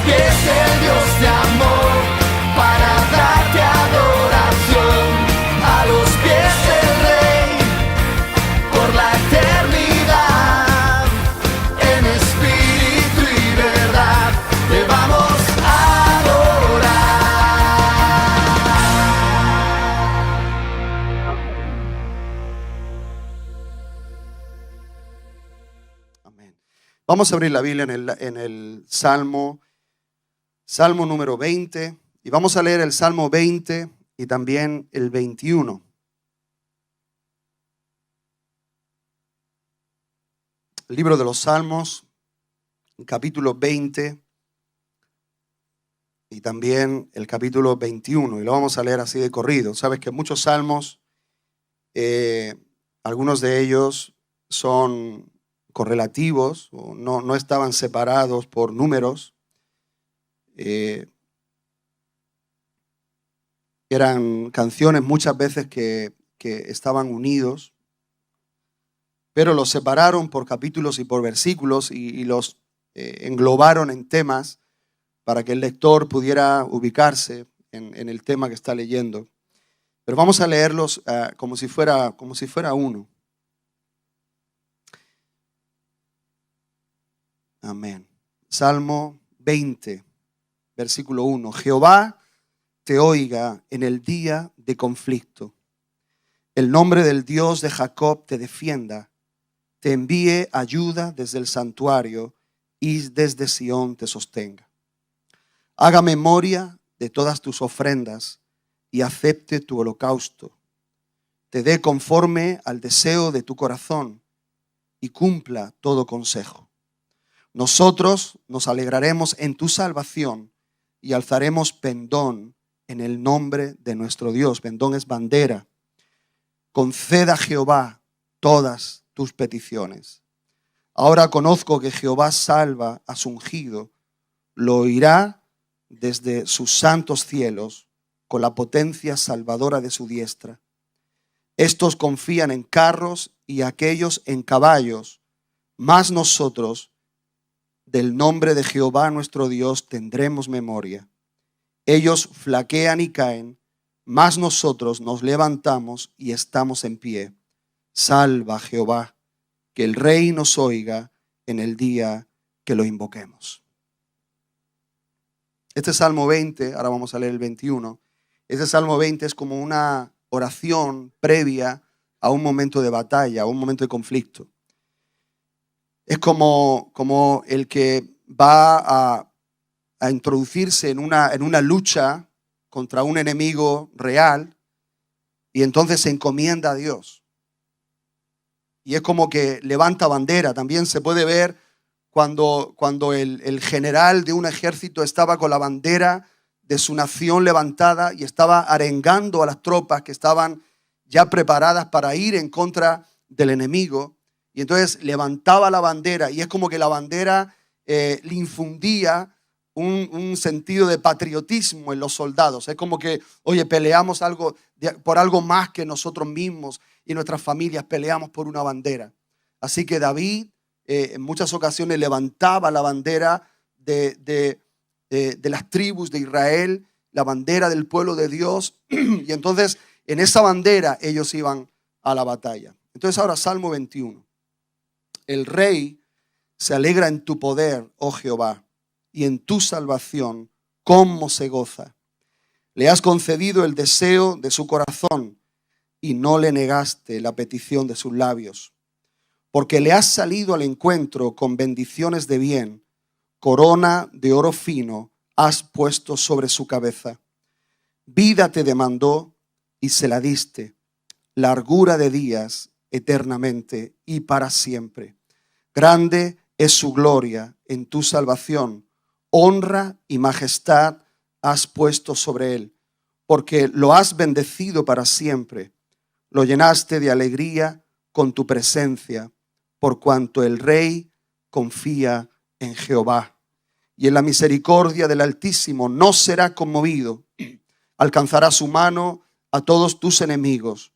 pies del Dios de amor, para darte adoración, a los pies del Rey, por la eternidad, en espíritu y verdad, te vamos a adorar. Amén. Vamos a abrir la Biblia en el Salmo número 20, y vamos a leer el Salmo 20 y también el 21. El libro de los Salmos, capítulo 20 y también el capítulo 21, y lo vamos a leer así de corrido. Sabes que muchos salmos, algunos de ellos son correlativos, o no estaban separados por números. Eran canciones muchas veces que estaban unidos, pero los separaron por capítulos y por versículos y los englobaron en temas para que el lector pudiera ubicarse en el tema que está leyendo. Pero vamos a leerlos como si fuera uno. Amén. Salmo 20, versículo 1. Jehová te oiga en el día de conflicto. El nombre del Dios de Jacob te defienda. Te envíe ayuda desde el santuario y desde Sión te sostenga. Haga memoria de todas tus ofrendas y acepte tu holocausto. Te dé conforme al deseo de tu corazón y cumpla todo consejo. Nosotros nos alegraremos en tu salvación y alzaremos pendón en el nombre de nuestro Dios. Pendón es bandera. Conceda a Jehová todas tus peticiones. Ahora conozco que Jehová salva a su ungido. Lo oirá desde sus santos cielos con la potencia salvadora de su diestra. Estos confían en carros y aquellos en caballos, mas nosotros del nombre de Jehová nuestro Dios tendremos memoria. Ellos flaquean y caen, mas nosotros nos levantamos y estamos en pie. Salva Jehová, que el Rey nos oiga en el día que lo invoquemos. Este Salmo 20, ahora vamos a leer el 21. Este Salmo 20 es como una oración previa a un momento de batalla, a un momento de conflicto. Es como el que va a introducirse en una lucha contra un enemigo real y entonces se encomienda a Dios. Y es como que levanta bandera. También se puede ver cuando el general de un ejército estaba con la bandera de su nación levantada y estaba arengando a las tropas que estaban ya preparadas para ir en contra del enemigo. Y entonces levantaba la bandera y es como que la bandera le infundía un sentido de patriotismo en los soldados. Es como que, oye, peleamos por algo más que nosotros mismos y nuestras familias, peleamos por una bandera. Así que David en muchas ocasiones levantaba la bandera de las tribus de Israel, la bandera del pueblo de Dios, y entonces en esa bandera ellos iban a la batalla. Entonces ahora Salmo 21. El Rey se alegra en tu poder, oh Jehová, y en tu salvación, cómo se goza. Le has concedido el deseo de su corazón y no le negaste la petición de sus labios. Porque le has salido al encuentro con bendiciones de bien, corona de oro fino has puesto sobre su cabeza. Vida te demandó y se la diste, largura de días eternamente y para siempre. Grande es su gloria en tu salvación, honra y majestad has puesto sobre él, porque lo has bendecido para siempre. Lo llenaste de alegría con tu presencia, por cuanto el Rey confía en Jehová. Y en la misericordia del Altísimo no será conmovido. Alcanzará su mano a todos tus enemigos.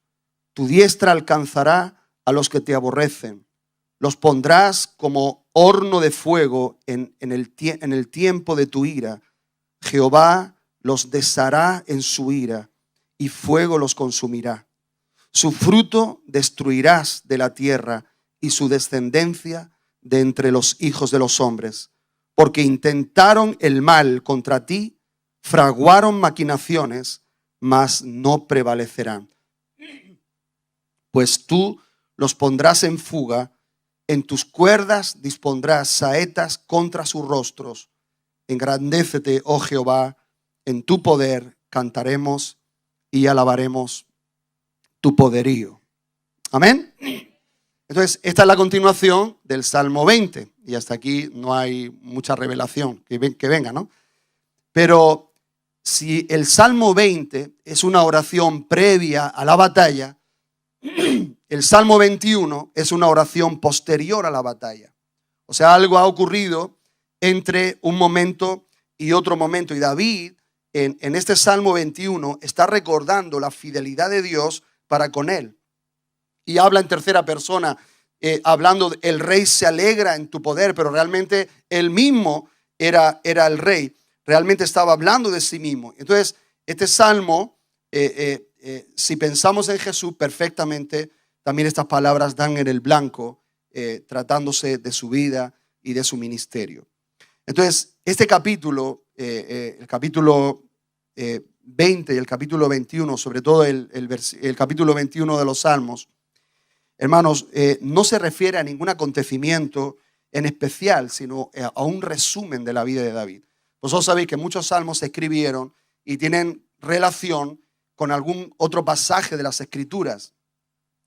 Tu diestra alcanzará a los que te aborrecen. los pondrás como horno de fuego en el tiempo de tu ira. Jehová los deshará en su ira y fuego los consumirá. Su fruto destruirás de la tierra y su descendencia de entre los hijos de los hombres, porque intentaron el mal contra ti, fraguaron maquinaciones, mas no prevalecerán. Pues tú los pondrás en fuga, en tus cuerdas dispondrás saetas contra sus rostros. Engrandécete, oh Jehová, en tu poder cantaremos y alabaremos tu poderío. Amén. Entonces, esta es la continuación del Salmo 20. Y hasta aquí no hay mucha revelación que venga, ¿no? Pero si el Salmo 20 es una oración previa a la batalla, el Salmo 21 es una oración posterior a la batalla. O sea, algo ha ocurrido entre un momento y otro momento. Y David, en este Salmo 21, está recordando la fidelidad de Dios para con él. Y habla en tercera persona, hablando, el rey se alegra en tu poder, pero realmente él mismo era el rey. Realmente estaba hablando de sí mismo. Entonces, este Salmo, si pensamos en Jesús perfectamente, también estas palabras dan en el blanco, tratándose de su vida y de su ministerio. Entonces, este capítulo, el capítulo 20 y el capítulo 21, sobre todo el capítulo 21 de los Salmos, hermanos, no se refiere a ningún acontecimiento en especial, sino a un resumen de la vida de David. Vosotros sabéis que muchos salmos se escribieron y tienen relación con algún otro pasaje de las Escrituras.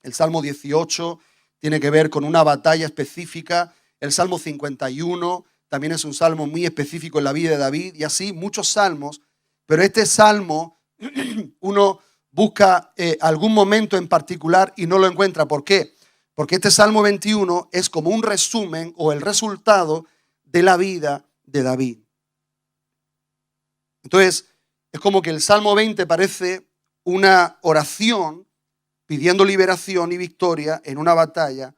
El Salmo 18 tiene que ver con una batalla específica. El Salmo 51 también es un salmo muy específico en la vida de David. Y así muchos salmos. Pero este salmo, uno busca algún momento en particular y no lo encuentra. ¿Por qué? Porque este Salmo 21 es como un resumen o el resultado de la vida de David. Entonces, es como que el Salmo 20 parece una oración pidiendo liberación y victoria en una batalla,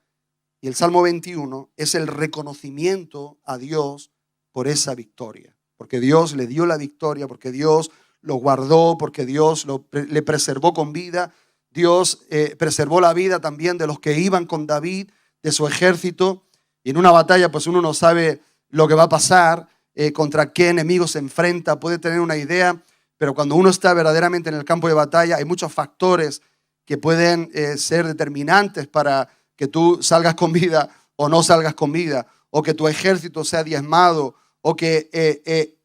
y el Salmo 21 es el reconocimiento a Dios por esa victoria, porque Dios le dio la victoria, porque Dios lo guardó, porque Dios le preservó con vida. Dios preservó la vida también de los que iban con David, de su ejército, y en una batalla pues uno no sabe lo que va a pasar, contra qué enemigo se enfrenta, puede tener una idea, pero cuando uno está verdaderamente en el campo de batalla hay muchos factores que pueden ser determinantes para que tú salgas con vida o no salgas con vida, o que tu ejército sea diezmado, o que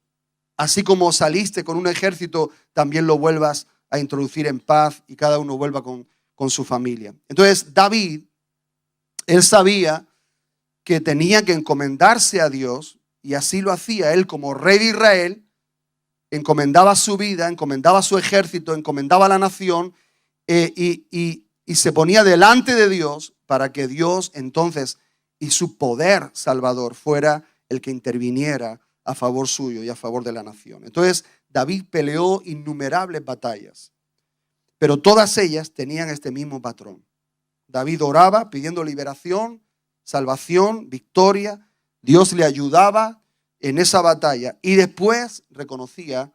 así como saliste con un ejército, también lo vuelvas a introducir en paz y cada uno vuelva con su familia. Entonces David, él sabía que tenía que encomendarse a Dios, y así lo hacía. Él, como rey de Israel, encomendaba su vida, encomendaba su ejército, encomendaba la nación, y se ponía delante de Dios para que Dios entonces y su poder salvador fuera el que interviniera a favor suyo y a favor de la nación. Entonces David peleó innumerables batallas, pero todas ellas tenían este mismo patrón. David oraba pidiendo liberación, salvación, victoria. Dios le ayudaba en esa batalla y después reconocía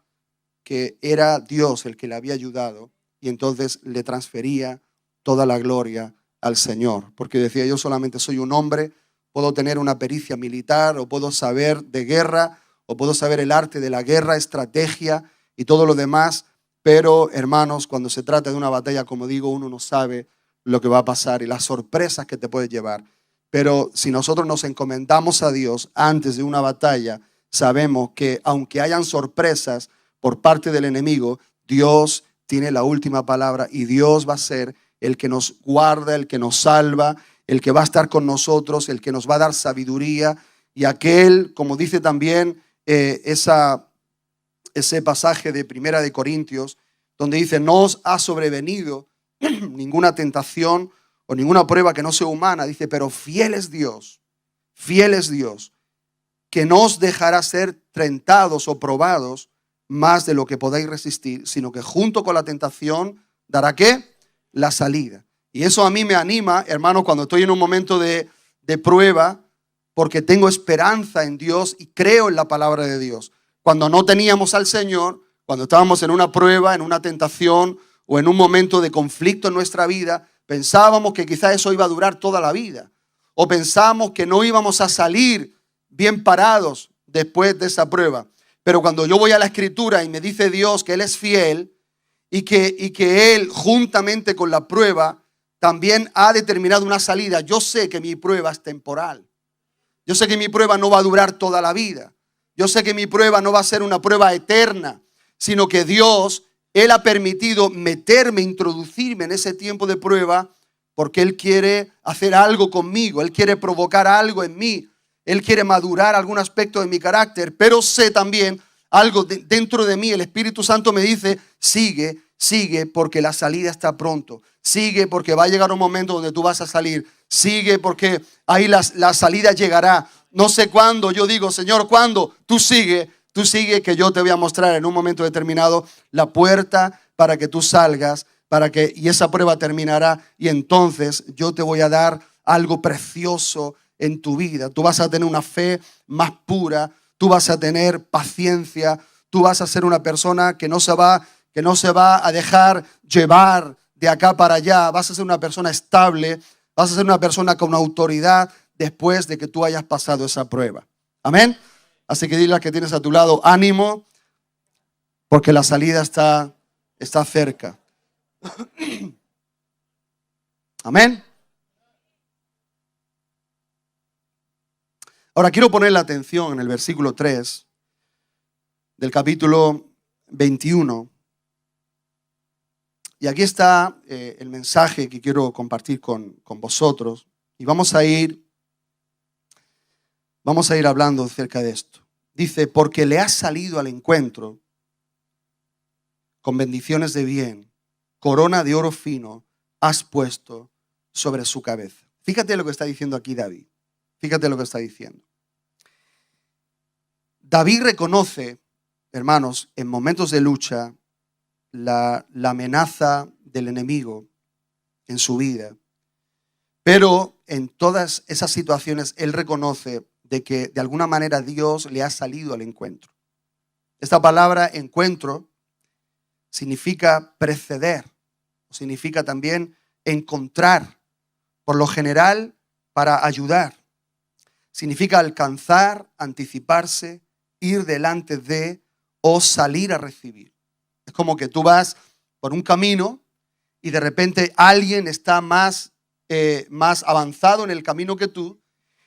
que era Dios el que le había ayudado, y entonces le transfería toda la gloria al Señor, porque decía: yo solamente soy un hombre, puedo tener una pericia militar, o puedo saber de guerra, o puedo saber el arte de la guerra, estrategia y todo lo demás, pero hermanos, cuando se trata de una batalla, como digo, uno no sabe lo que va a pasar y las sorpresas que te puede llevar. Pero si nosotros nos encomendamos a Dios antes de una batalla, sabemos que aunque hayan sorpresas por parte del enemigo, Dios tiene la última palabra, y Dios va a ser el que nos guarda, el que nos salva, el que va a estar con nosotros, el que nos va a dar sabiduría, y aquel, como dice también ese pasaje de Primera de Corintios, donde dice: no os ha sobrevenido ninguna tentación o ninguna prueba que no sea humana, dice, pero fiel es Dios, que no os dejará ser tentados o probados más de lo que podáis resistir, sino que junto con la tentación dará ¿qué? La salida. Y eso a mí me anima, hermanos, cuando estoy en un momento de de prueba porque tengo esperanza en Dios y creo en la palabra de Dios. Cuando no teníamos al Señor, cuando estábamos en una prueba, en una tentación o en un momento de conflicto en nuestra vida, pensábamos que quizás eso iba a durar toda la vida. O pensábamos que no íbamos a salir bien parados después de esa prueba. Pero cuando yo voy a la Escritura y me dice Dios que Él es fiel y que Él, juntamente con la prueba, también ha determinado una salida, yo sé que mi prueba es temporal. Yo sé que mi prueba no va a durar toda la vida. Yo sé que mi prueba no va a ser una prueba eterna, sino que Dios, Él ha permitido meterme, introducirme en ese tiempo de prueba porque Él quiere hacer algo conmigo, Él quiere provocar algo en mí, Él quiere madurar algún aspecto de mi carácter, pero sé también algo dentro de mí, el Espíritu Santo me dice, sigue, sigue porque la salida está pronto, sigue porque va a llegar un momento donde tú vas a salir, sigue porque ahí la salida llegará, no sé cuándo, yo digo, Señor, ¿cuándo? Tú sigue que yo te voy a mostrar en un momento determinado la puerta para que tú salgas, y esa prueba terminará y entonces yo te voy a dar algo precioso en tu vida. Tú vas a tener una fe más pura, tú vas a tener paciencia, tú vas a ser una persona que no se va a dejar llevar de acá para allá, vas a ser una persona estable, vas a ser una persona con autoridad después de que tú hayas pasado esa prueba. Amén. Así que dile a que tienes a tu lado, ánimo, porque la salida está cerca. Amén. Ahora quiero poner la atención en el versículo 3 del capítulo 21. Y aquí está el mensaje que quiero compartir con vosotros. Y vamos a ir hablando acerca de esto. Dice, porque le has salido al encuentro con bendiciones de bien, corona de oro fino has puesto sobre su cabeza. Fíjate lo que está diciendo aquí David. Fíjate lo que está diciendo. David reconoce, hermanos, en momentos de lucha, la amenaza del enemigo en su vida. Pero en todas esas situaciones él reconoce de que de alguna manera Dios le ha salido al encuentro. Esta palabra encuentro significa preceder, significa también encontrar, por lo general para ayudar. Significa alcanzar, anticiparse, ir delante de o salir a recibir. Es como que tú vas por un camino y de repente alguien está más avanzado en el camino que tú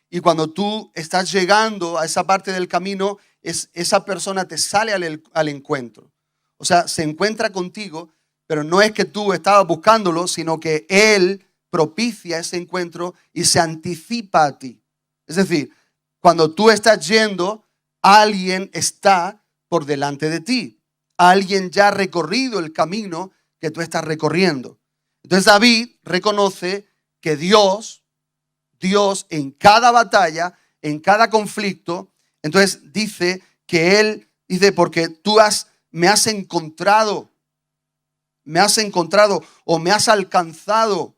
y cuando tú estás llegando a esa parte del camino, esa persona te sale al encuentro. O sea, se encuentra contigo, pero no es que tú estabas buscándolo, sino que Él propicia ese encuentro y se anticipa a ti. Es decir, cuando tú estás yendo, alguien está por delante de ti. Alguien ya ha recorrido el camino que tú estás recorriendo. Entonces David reconoce que Dios en cada batalla, en cada conflicto, entonces dice que Él, dice, porque me has encontrado o me has alcanzado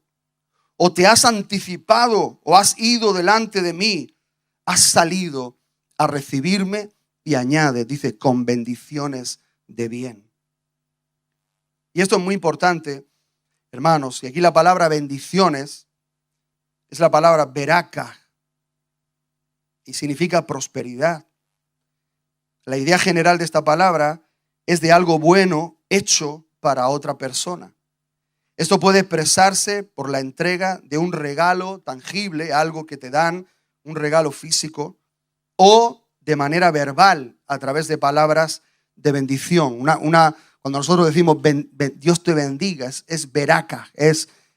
o te has anticipado o has ido delante de mí, has salido a recibirme y añade, dice, con bendiciones de bien. Y esto es muy importante, hermanos, y aquí la palabra bendiciones es la palabra beraka y significa prosperidad. La idea general de esta palabra es de algo bueno hecho para otra persona. Esto puede expresarse por la entrega de un regalo tangible, algo que te dan, un regalo físico, o de manera verbal, a través de palabras de bendición. Cuando nosotros decimos Dios te bendiga, es beraka,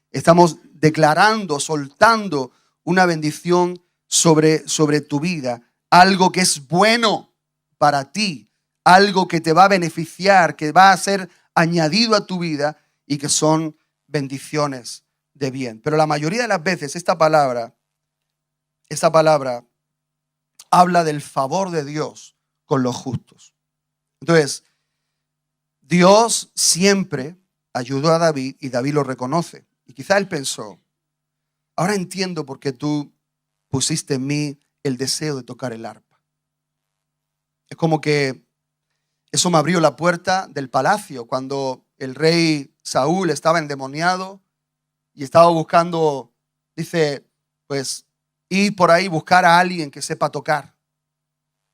estamos declarando, soltando una bendición sobre tu vida, algo que es bueno para ti, algo que te va a beneficiar, que va a ser añadido a tu vida y que son bendiciones de bien. Pero la mayoría de las veces esta palabra habla del favor de Dios con los justos. Entonces, Dios siempre ayudó a David y David lo reconoce. Y quizá él pensó, ahora entiendo por qué tú pusiste en mí el deseo de tocar el arpa. Es como que eso me abrió la puerta del palacio cuando el rey Saúl estaba endemoniado y estaba buscando, dice, pues ir por ahí, buscar a alguien que sepa tocar.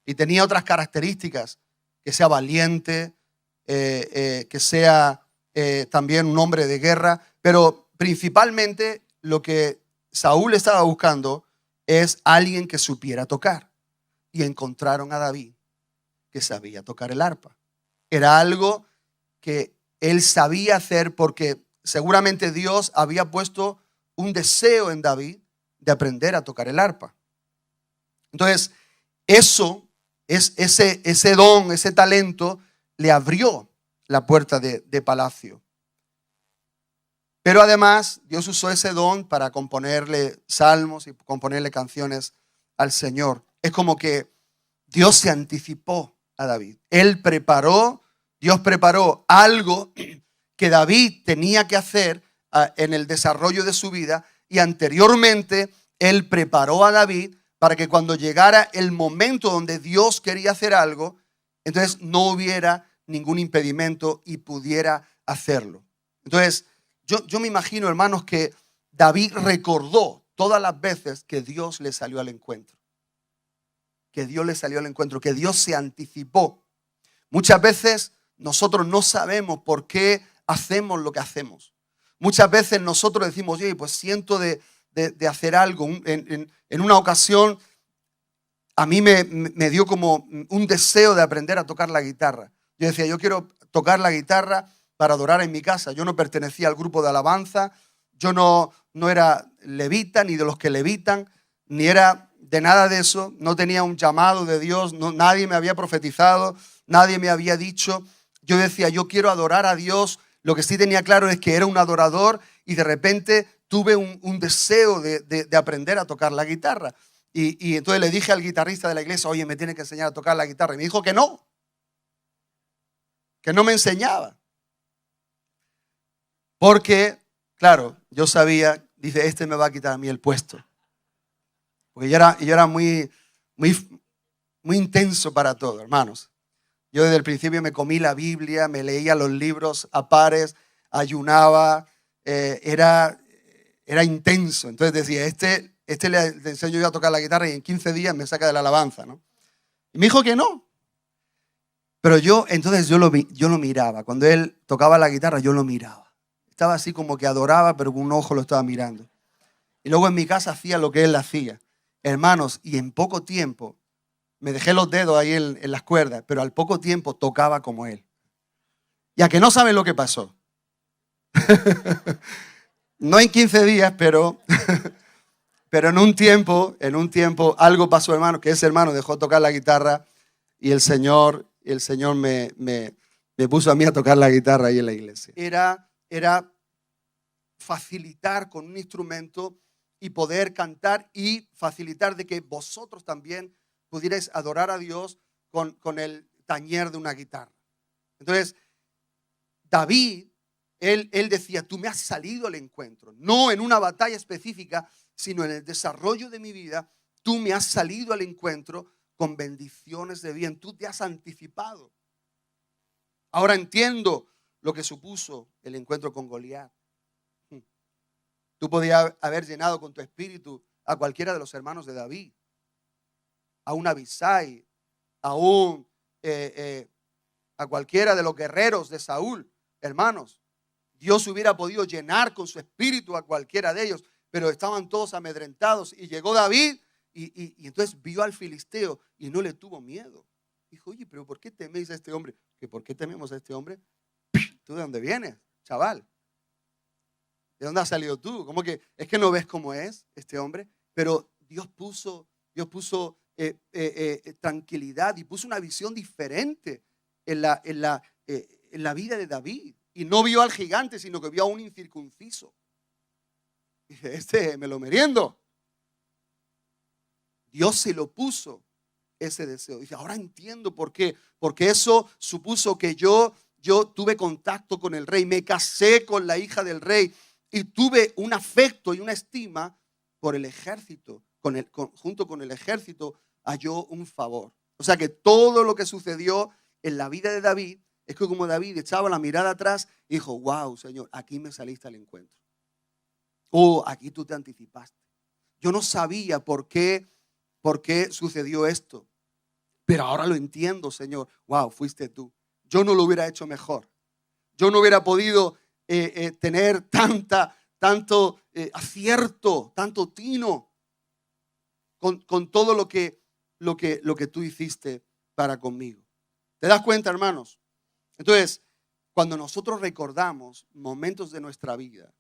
Y tenía otras características, que sea valiente, que sea también un hombre de guerra, pero principalmente lo que Saúl estaba buscando es alguien que supiera tocar. Y encontraron a David, que sabía tocar el arpa. Era algo que él sabía hacer porque seguramente Dios había puesto un deseo en David de aprender a tocar el arpa. Entonces, ese don, ese talento, le abrió la puerta de palacio. Pero además, Dios usó ese don para componerle salmos y componerle canciones al Señor. Es como que Dios se anticipó a David. Dios preparó algo que David tenía que hacer en el desarrollo de su vida, y anteriormente él preparó a David para que cuando llegara el momento donde Dios quería hacer algo, entonces no hubiera ningún impedimento y pudiera hacerlo. Entonces, yo me imagino, hermanos, que David recordó todas las veces que Dios le salió al encuentro. Que Dios le salió al encuentro, que Dios se anticipó. Muchas veces nosotros no sabemos por qué hacemos lo que hacemos. Muchas veces nosotros decimos, oye, pues siento de hacer algo. En una ocasión a mí me dio como un deseo de aprender a tocar la guitarra. Yo decía, yo quiero tocar la guitarra para adorar en mi casa. Yo no pertenecía al grupo de alabanza, yo no era levita, ni de los que levitan, ni era de nada de eso. No tenía un llamado de Dios, nadie me había profetizado, nadie me había dicho. Yo decía, yo quiero adorar a Dios. Lo que sí tenía claro es que era un adorador, y de repente tuve un deseo de aprender a tocar la guitarra. Y entonces le dije al guitarrista de la iglesia, oye, me tiene que enseñar a tocar la guitarra. Y me dijo que no me enseñaba. Porque, claro, yo sabía, dice, este me va a quitar a mí el puesto. Porque yo era muy intenso para todo, hermanos. Yo desde el principio me comí la Biblia, me leía los libros a pares, ayunaba, era intenso. Entonces decía, le enseño yo a tocar la guitarra y en 15 días me saca de la alabanza, ¿no? Y me dijo que no. Pero yo lo miraba. Cuando él tocaba la guitarra, yo lo miraba. Estaba así como que adoraba, pero con un ojo lo estaba mirando. Y luego en mi casa hacía lo que él hacía. Hermanos, y en poco tiempo, me dejé los dedos ahí en las cuerdas, pero al poco tiempo tocaba como él. Ya que no saben lo que pasó. No en 15 días, pero en un tiempo algo pasó, hermano, que ese hermano dejó tocar la guitarra y el Señor me puso a mí a tocar la guitarra ahí en la iglesia. Era facilitar con un instrumento y poder cantar, y facilitar de que vosotros también pudierais adorar a Dios con el tañer de una guitarra. Entonces, David, él decía, tú me has salido al encuentro, no en una batalla específica, sino en el desarrollo de mi vida. Tú me has salido al encuentro con bendiciones de bien, tú te has anticipado. Ahora entiendo lo que supuso el encuentro con Goliat. Tú podías haber llenado con tu espíritu a cualquiera de los hermanos de David, a un Abisai, a cualquiera de los guerreros de Saúl. Hermanos, Dios hubiera podido llenar con su espíritu a cualquiera de ellos, pero estaban todos amedrentados. Y llegó David y entonces vio al filisteo y no le tuvo miedo. Dijo, oye, pero ¿por qué teméis a este hombre? ¿Que por qué tememos a este hombre? ¿Tú de dónde vienes, chaval? ¿De dónde has salido tú? ¿Cómo que es que no ves cómo es este hombre? Pero Dios puso tranquilidad y puso una visión diferente en la vida de David. Y no vio al gigante, sino que vio a un incircunciso. Dice, me lo meriendo. Dios se lo puso ese deseo. Dice, ahora entiendo por qué. Porque eso supuso que yo tuve contacto con el rey, me casé con la hija del rey y tuve un afecto y una estima por el ejército junto con el ejército, halló un favor. O sea que todo lo que sucedió en la vida de David es que como David echaba la mirada atrás y dijo, wow, Señor, aquí me saliste al encuentro. Oh, aquí tú te anticipaste. Yo no sabía por qué sucedió esto, pero ahora lo entiendo, Señor. Wow, fuiste tú. Yo no lo hubiera hecho mejor. Yo no hubiera podido tener tanto acierto, tanto tino con todo lo que tú hiciste para conmigo. ¿Te das cuenta, hermanos? Entonces, cuando nosotros recordamos momentos de nuestra vida,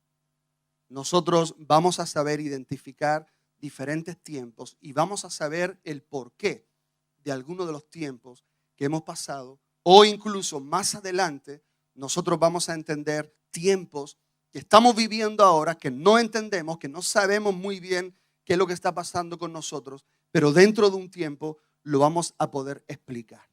nosotros vamos a saber identificar diferentes tiempos y vamos a saber el porqué de algunos de los tiempos que hemos pasado, o incluso más adelante nosotros vamos a entender tiempos que estamos viviendo ahora, que no entendemos, que no sabemos muy bien qué es lo que está pasando con nosotros, pero dentro de un tiempo lo vamos a poder explicar.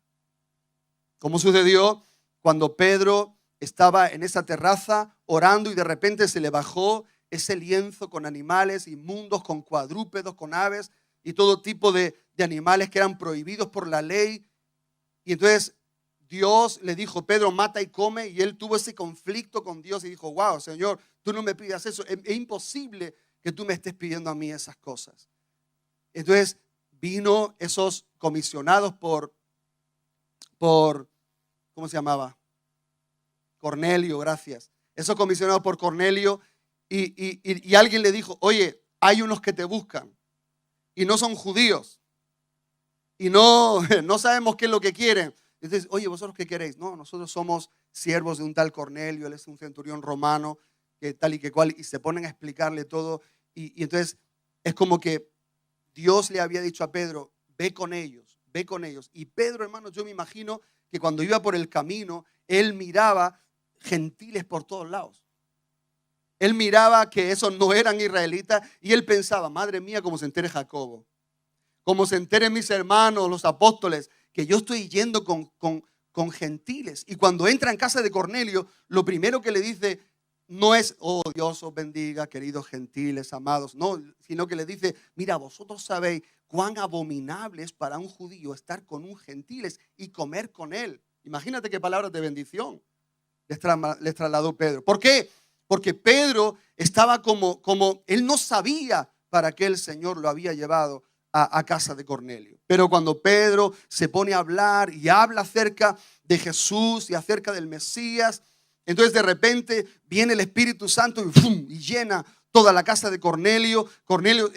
¿Cómo sucedió cuando Pedro estaba en esa terraza orando y de repente se le bajó ese lienzo con animales inmundos, con cuadrúpedos, con aves y todo tipo de animales que eran prohibidos por la ley? Y entonces Dios le dijo, Pedro, mata y come, y él tuvo ese conflicto con Dios y dijo, wow, Señor, tú no me pidas eso, es imposible que tú me estés pidiendo a mí esas cosas. Entonces vino esos comisionados por ¿cómo se llamaba? Cornelio, gracias. Esos comisionados por Cornelio y alguien le dijo, oye, hay unos que te buscan y no son judíos y no sabemos qué es lo que quieren. Entonces, oye, ¿vosotros qué queréis? No, nosotros somos siervos de un tal Cornelio, él es un centurión romano, que tal y que cual, y se ponen a explicarle todo. Y entonces es como que Dios le había dicho a Pedro, ve con ellos. Y Pedro, hermanos, yo me imagino que cuando iba por el camino, él miraba gentiles por todos lados. Él miraba que esos no eran israelitas y él pensaba, madre mía, como se entere Jacobo, como se enteren mis hermanos, los apóstoles, que yo estoy yendo con gentiles. Y cuando entra en casa de Cornelio, lo primero que le dice no es, oh, Dios os bendiga, queridos gentiles, amados. No, sino que le dice, mira, vosotros sabéis cuán abominable es para un judío estar con un gentiles y comer con él. Imagínate qué palabras de bendición les trasladó Pedro. ¿Por qué? Porque Pedro estaba como él no sabía para qué el Señor lo había llevado a casa de Cornelio. Pero cuando Pedro se pone a hablar y habla acerca de Jesús y acerca del Mesías, entonces de repente viene el Espíritu Santo y llena toda la casa de Cornelio. Cornelio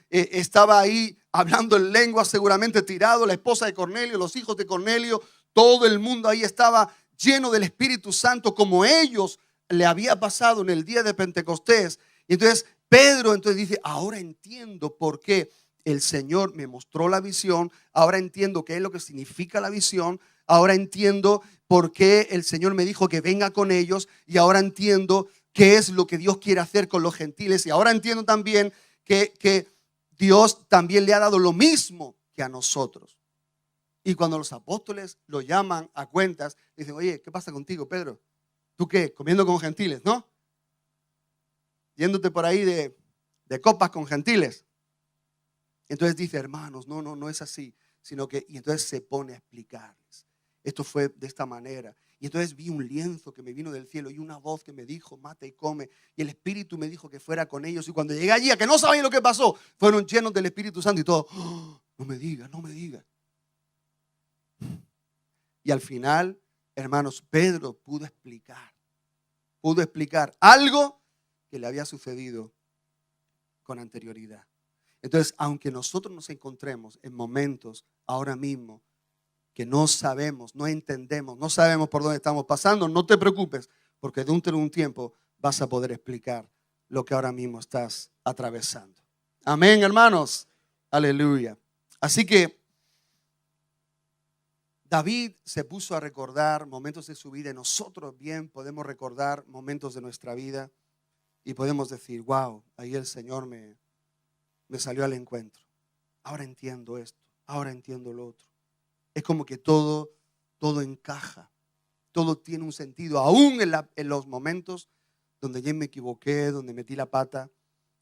estaba ahí hablando en lengua, seguramente tirado, la esposa de Cornelio, los hijos de Cornelio, todo el mundo ahí estaba lleno del Espíritu Santo como ellos le había pasado en el día de Pentecostés. Y entonces Pedro dice, ahora entiendo por qué el Señor me mostró la visión, ahora entiendo qué es lo que significa la visión, ahora entiendo por qué el Señor me dijo que venga con ellos y ahora entiendo qué es lo que Dios quiere hacer con los gentiles y ahora entiendo también que Dios también le ha dado lo mismo que a nosotros. Y cuando los apóstoles lo llaman a cuentas, dicen, oye, ¿qué pasa contigo, Pedro? ¿Tú qué? Comiendo con gentiles, ¿no? Yéndote por ahí de copas con gentiles. Entonces dice, hermanos, no es así, sino que, y entonces se pone a explicarles. Esto fue de esta manera. Y entonces vi un lienzo que me vino del cielo y una voz que me dijo, mata y come. Y el Espíritu me dijo que fuera con ellos. Y cuando llegué allí, a que no sabían lo que pasó, fueron llenos del Espíritu Santo y todo. Oh, no me digas. Y al final, hermanos, Pedro pudo explicar algo que le había sucedido con anterioridad. Entonces, aunque nosotros nos encontremos en momentos ahora mismo que no sabemos, no entendemos, no sabemos por dónde estamos pasando, no te preocupes, porque dentro de un tiempo vas a poder explicar lo que ahora mismo estás atravesando. Amén, hermanos. Aleluya. Así que David se puso a recordar momentos de su vida y nosotros bien podemos recordar momentos de nuestra vida y podemos decir, wow, ahí el Señor me salió al encuentro. Ahora entiendo esto, ahora entiendo lo otro. Es como que todo encaja, todo tiene un sentido. Aún en los momentos donde yo me equivoqué, donde metí la pata,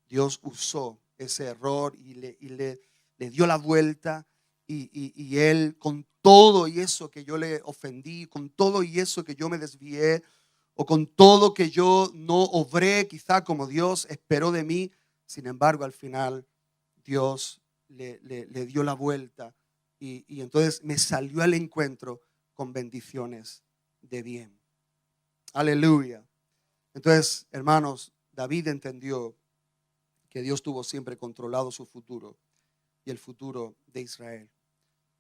Dios usó ese error y le dio la vuelta y él con todo y eso que yo le ofendí, con todo y eso que yo me desvié o con todo que yo no obré quizá como Dios esperó de mí, sin embargo al final Dios le dio la vuelta y entonces me salió al encuentro con bendiciones de bien. Aleluya. Entonces, hermanos, David entendió que Dios tuvo siempre controlado su futuro y el futuro de Israel.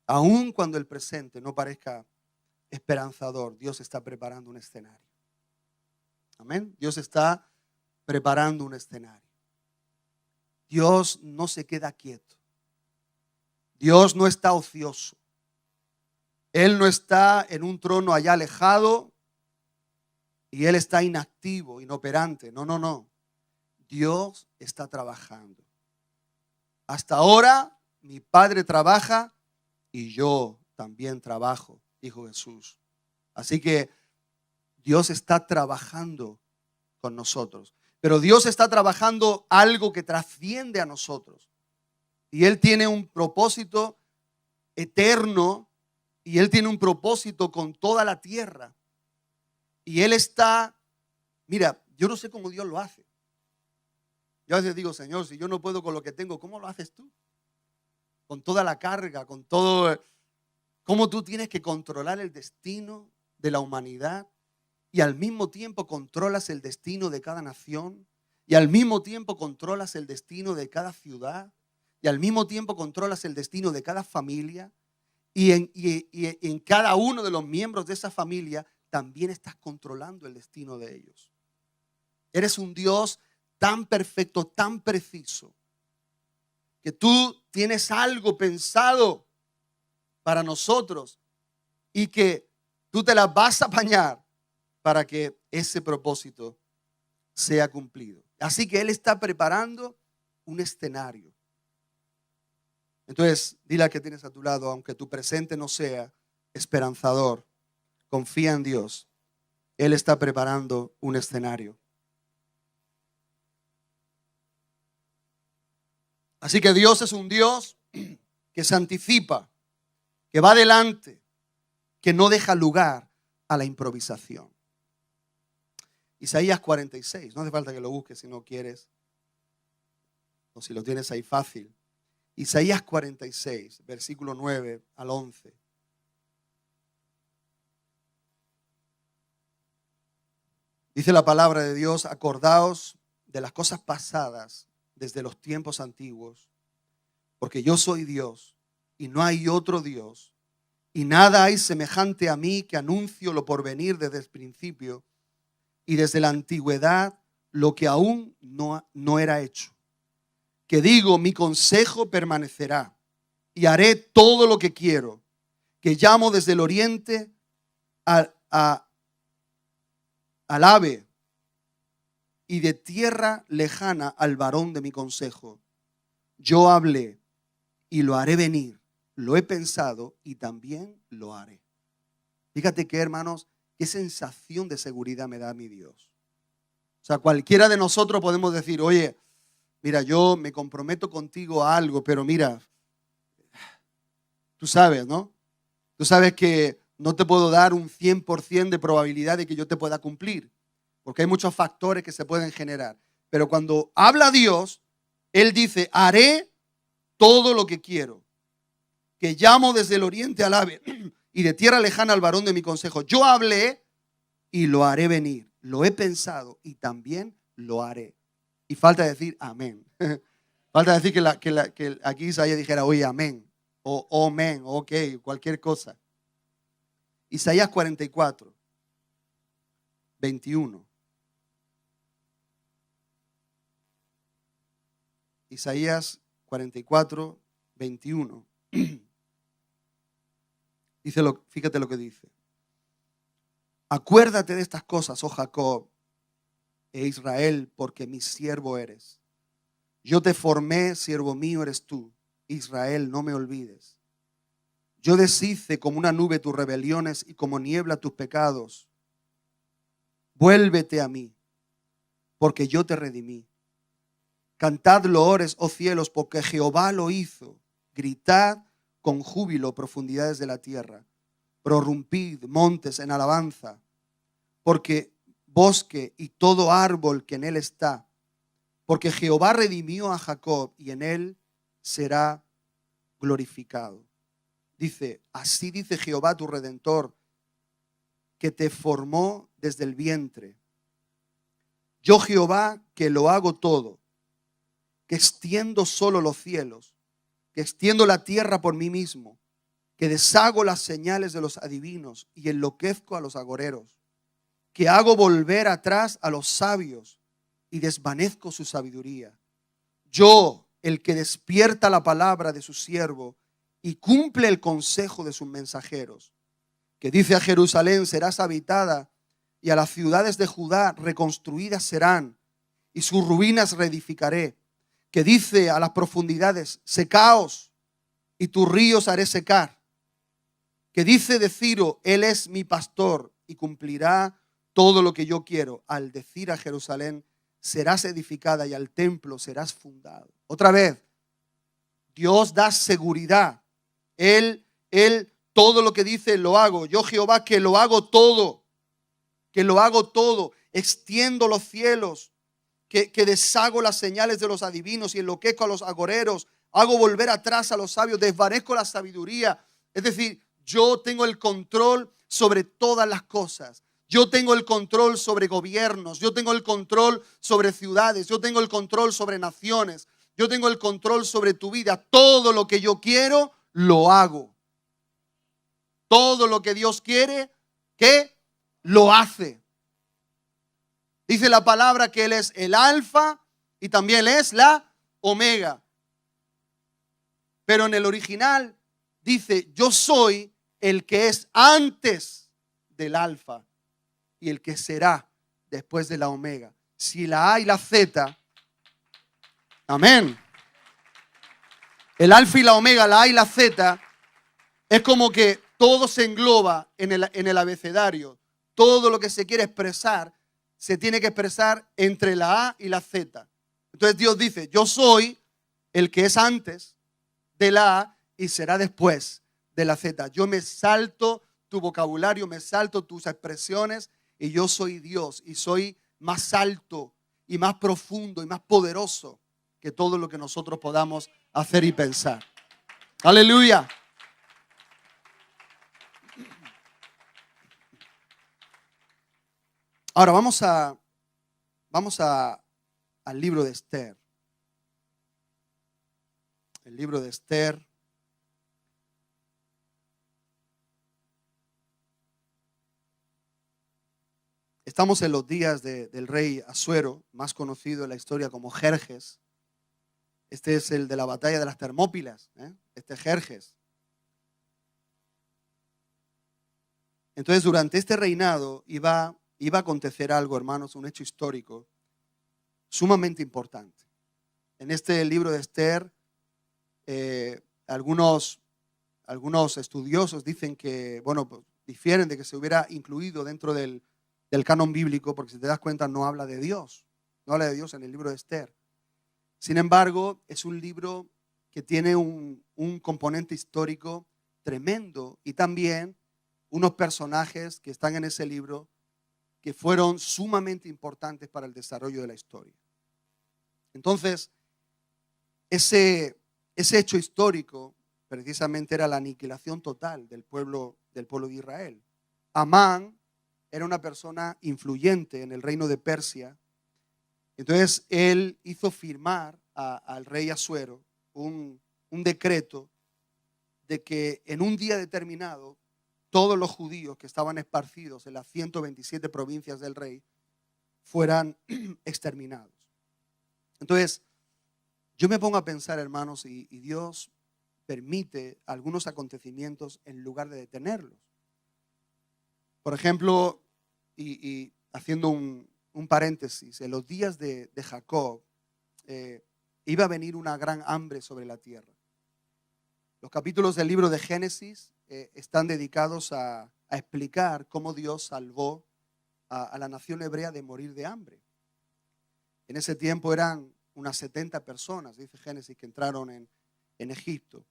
Aun cuando el presente no parezca esperanzador, Dios está preparando un escenario. Amén. Dios está preparando un escenario. Dios no se queda quieto. Dios no está ocioso. Él no está en un trono allá alejado y Él está inactivo, inoperante. No. Dios está trabajando. Hasta ahora mi Padre trabaja y yo también trabajo, dijo Jesús. Así que Dios está trabajando con nosotros. Pero Dios está trabajando algo que trasciende a nosotros. Y Él tiene un propósito eterno y Él tiene un propósito con toda la tierra. Y Él está, mira, yo no sé cómo Dios lo hace. Yo a veces digo, Señor, si yo no puedo con lo que tengo, ¿cómo lo haces tú? Con toda la carga, con todo, cómo tú tienes que controlar el destino de la humanidad y al mismo tiempo controlas el destino de cada nación y al mismo tiempo controlas el destino de cada ciudad y al mismo tiempo controlas el destino de cada familia y en cada uno de los miembros de esa familia también estás controlando el destino de ellos. Eres un Dios tan perfecto, tan preciso, que tú tienes algo pensado para nosotros y que tú te las vas a apañar para que ese propósito sea cumplido. Así que Él está preparando un escenario. Entonces, dile a que tienes a tu lado, aunque tu presente no sea esperanzador, confía en Dios. Él está preparando un escenario. Así que Dios es un Dios que se anticipa, que va adelante, que no deja lugar a la improvisación. Isaías 46, no hace falta que lo busques si no quieres, o si lo tienes ahí fácil. Isaías 46, versículo 9 al 11. Dice la palabra de Dios, acordaos de las cosas pasadas desde los tiempos antiguos, porque yo soy Dios y no hay otro Dios, y nada hay semejante a mí que anuncio lo porvenir desde el principio y desde la antigüedad lo que aún no era hecho. Que digo, mi consejo permanecerá y haré todo lo que quiero, que llamo desde el oriente al ave y de tierra lejana al varón de mi consejo. Yo hablé y lo haré venir, lo he pensado y también lo haré. Fíjate que, hermanos, qué sensación de seguridad me da mi Dios. O sea, cualquiera de nosotros podemos decir, oye, mira, yo me comprometo contigo a algo, pero mira, tú sabes, ¿no? Tú sabes que no te puedo dar un 100% de probabilidad de que yo te pueda cumplir, porque hay muchos factores que se pueden generar. Pero cuando habla Dios, Él dice, haré todo lo que quiero, que llamo desde el oriente al ave y de tierra lejana al varón de mi consejo. Yo hablé y lo haré venir, lo he pensado y también lo haré. Y falta decir amén. Falta decir que aquí Isaías dijera, oye, amén, o amén, ok, cualquier cosa. Isaías 44, 21. Isaías 44, 21. Dice fíjate lo que dice. Acuérdate de estas cosas, oh Jacob, e Israel, porque mi siervo eres. Yo te formé, siervo mío eres tú. Israel, no me olvides. Yo deshice como una nube tus rebeliones y como niebla tus pecados. Vuélvete a mí, porque yo te redimí. Cantad loores, oh cielos, porque Jehová lo hizo. Gritad con júbilo, profundidades de la tierra. Prorrumpid, montes, en alabanza, porque bosque y todo árbol que en él está, porque Jehová redimió a Jacob y en él será glorificado. Dice, así dice Jehová tu Redentor, que te formó desde el vientre. Yo Jehová, que lo hago todo, que extiendo solo los cielos, que extiendo la tierra por mí mismo, que deshago las señales de los adivinos y enloquezco a los agoreros, que hago volver atrás a los sabios y desvanezco su sabiduría. Yo, el que despierta la palabra de su siervo y cumple el consejo de sus mensajeros, que dice a Jerusalén, serás habitada, y a las ciudades de Judá reconstruidas serán, y sus ruinas reedificaré, que dice a las profundidades, secaos, y tus ríos haré secar, que dice de Ciro, él es mi pastor, y cumplirá todo lo que yo quiero. Al decir a Jerusalén, serás edificada, y al templo serás fundado. Otra vez, Dios da seguridad. Él, todo lo que dice lo hago. Yo Jehová que lo hago todo. Que lo hago todo. Extiendo los cielos. Que deshago las señales de los adivinos y enloquezco a los agoreros. Hago volver atrás a los sabios. Desvanezco la sabiduría. Es decir, yo tengo el control sobre todas las cosas. Yo tengo el control sobre gobiernos. Yo tengo el control sobre ciudades. Yo tengo el control sobre naciones. Yo tengo el control sobre tu vida. Todo lo que yo quiero, lo hago. Todo lo que Dios quiere, ¿qué? Lo hace. Dice la palabra que Él es el alfa y también Él es la omega. Pero en el original dice, yo soy el que es antes del alfa y el que será después de la omega. Si la A y la Z, amén. El alfa y la omega, la A y la Z, es como que todo se engloba en el abecedario. Todo lo que se quiere expresar, se tiene que expresar entre la A y la Z. Entonces Dios dice, yo soy el que es antes de la A y será después de la Z. Yo me salto tu vocabulario, me salto tus expresiones y yo soy Dios y soy más alto y más profundo y más poderoso que todo lo que nosotros podamos hacer y pensar. Aleluya. Ahora vamos al libro de Esther. El libro de Esther. Estamos en los días del rey Asuero, más conocido en la historia como Jerjes. Este es el de la batalla de las Termópilas, este Jerjes. Entonces, durante este reinado iba a acontecer algo, hermanos, un hecho histórico sumamente importante. En este libro de Esther, algunos estudiosos dicen que, bueno, pues, difieren de que se hubiera incluido dentro del canon bíblico, porque si te das cuenta no habla de Dios, no habla de Dios en el libro de Esther. Sin embargo, es un libro que tiene un componente histórico tremendo y también unos personajes que están en ese libro que fueron sumamente importantes para el desarrollo de la historia. Entonces, ese hecho histórico precisamente era la aniquilación total del pueblo de Israel. Amán era una persona influyente en el reino de Persia. Entonces, él hizo firmar al rey Asuero un decreto de que en un día determinado todos los judíos que estaban esparcidos en las 127 provincias del rey fueran exterminados. Entonces, yo me pongo a pensar, hermanos, y Dios permite algunos acontecimientos en lugar de detenerlos. Por ejemplo, y haciendo un paréntesis, en los días de Jacob iba a venir una gran hambre sobre la tierra. Los capítulos del libro de Génesis están dedicados a explicar cómo Dios salvó a la nación hebrea de morir de hambre. En ese tiempo eran unas 70 personas, dice Génesis, que entraron en Egipto.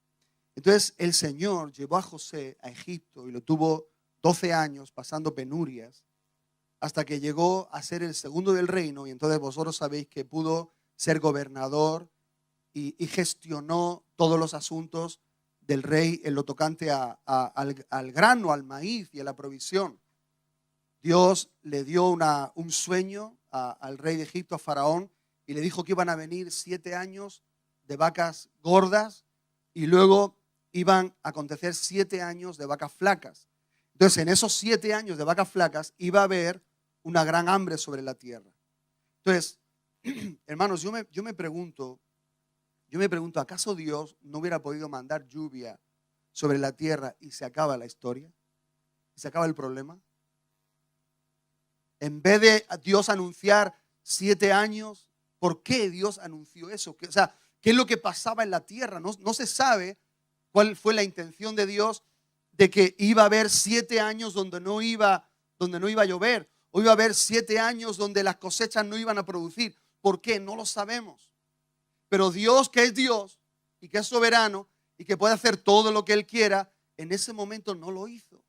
Entonces el Señor llevó a José a Egipto y lo tuvo 12 años pasando penurias hasta que llegó a ser el segundo del reino, y entonces vosotros sabéis que pudo ser gobernador y gestionó todos los asuntos del rey en lo tocante al grano, al maíz y a la provisión. Dios le dio un sueño al rey de Egipto, a Faraón, y le dijo que iban a venir 7 años de vacas gordas y luego iban a acontecer 7 años de vacas flacas. Entonces, en esos 7 años de vacas flacas iba a haber una gran hambre sobre la tierra. Entonces, hermanos, yo me pregunto, ¿acaso Dios no hubiera podido mandar lluvia sobre la tierra y se acaba la historia? ¿Y se acaba el problema? En vez de Dios anunciar 7 años, ¿por qué Dios anunció eso? O sea, ¿qué es lo que pasaba en la tierra? No se sabe cuál fue la intención de Dios de que iba a haber 7 años donde no iba a llover, o iba a haber 7 años donde las cosechas no iban a producir. ¿Por qué? No lo sabemos. Pero Dios, que es Dios y que es soberano y que puede hacer todo lo que Él quiera, en ese momento no lo hizo.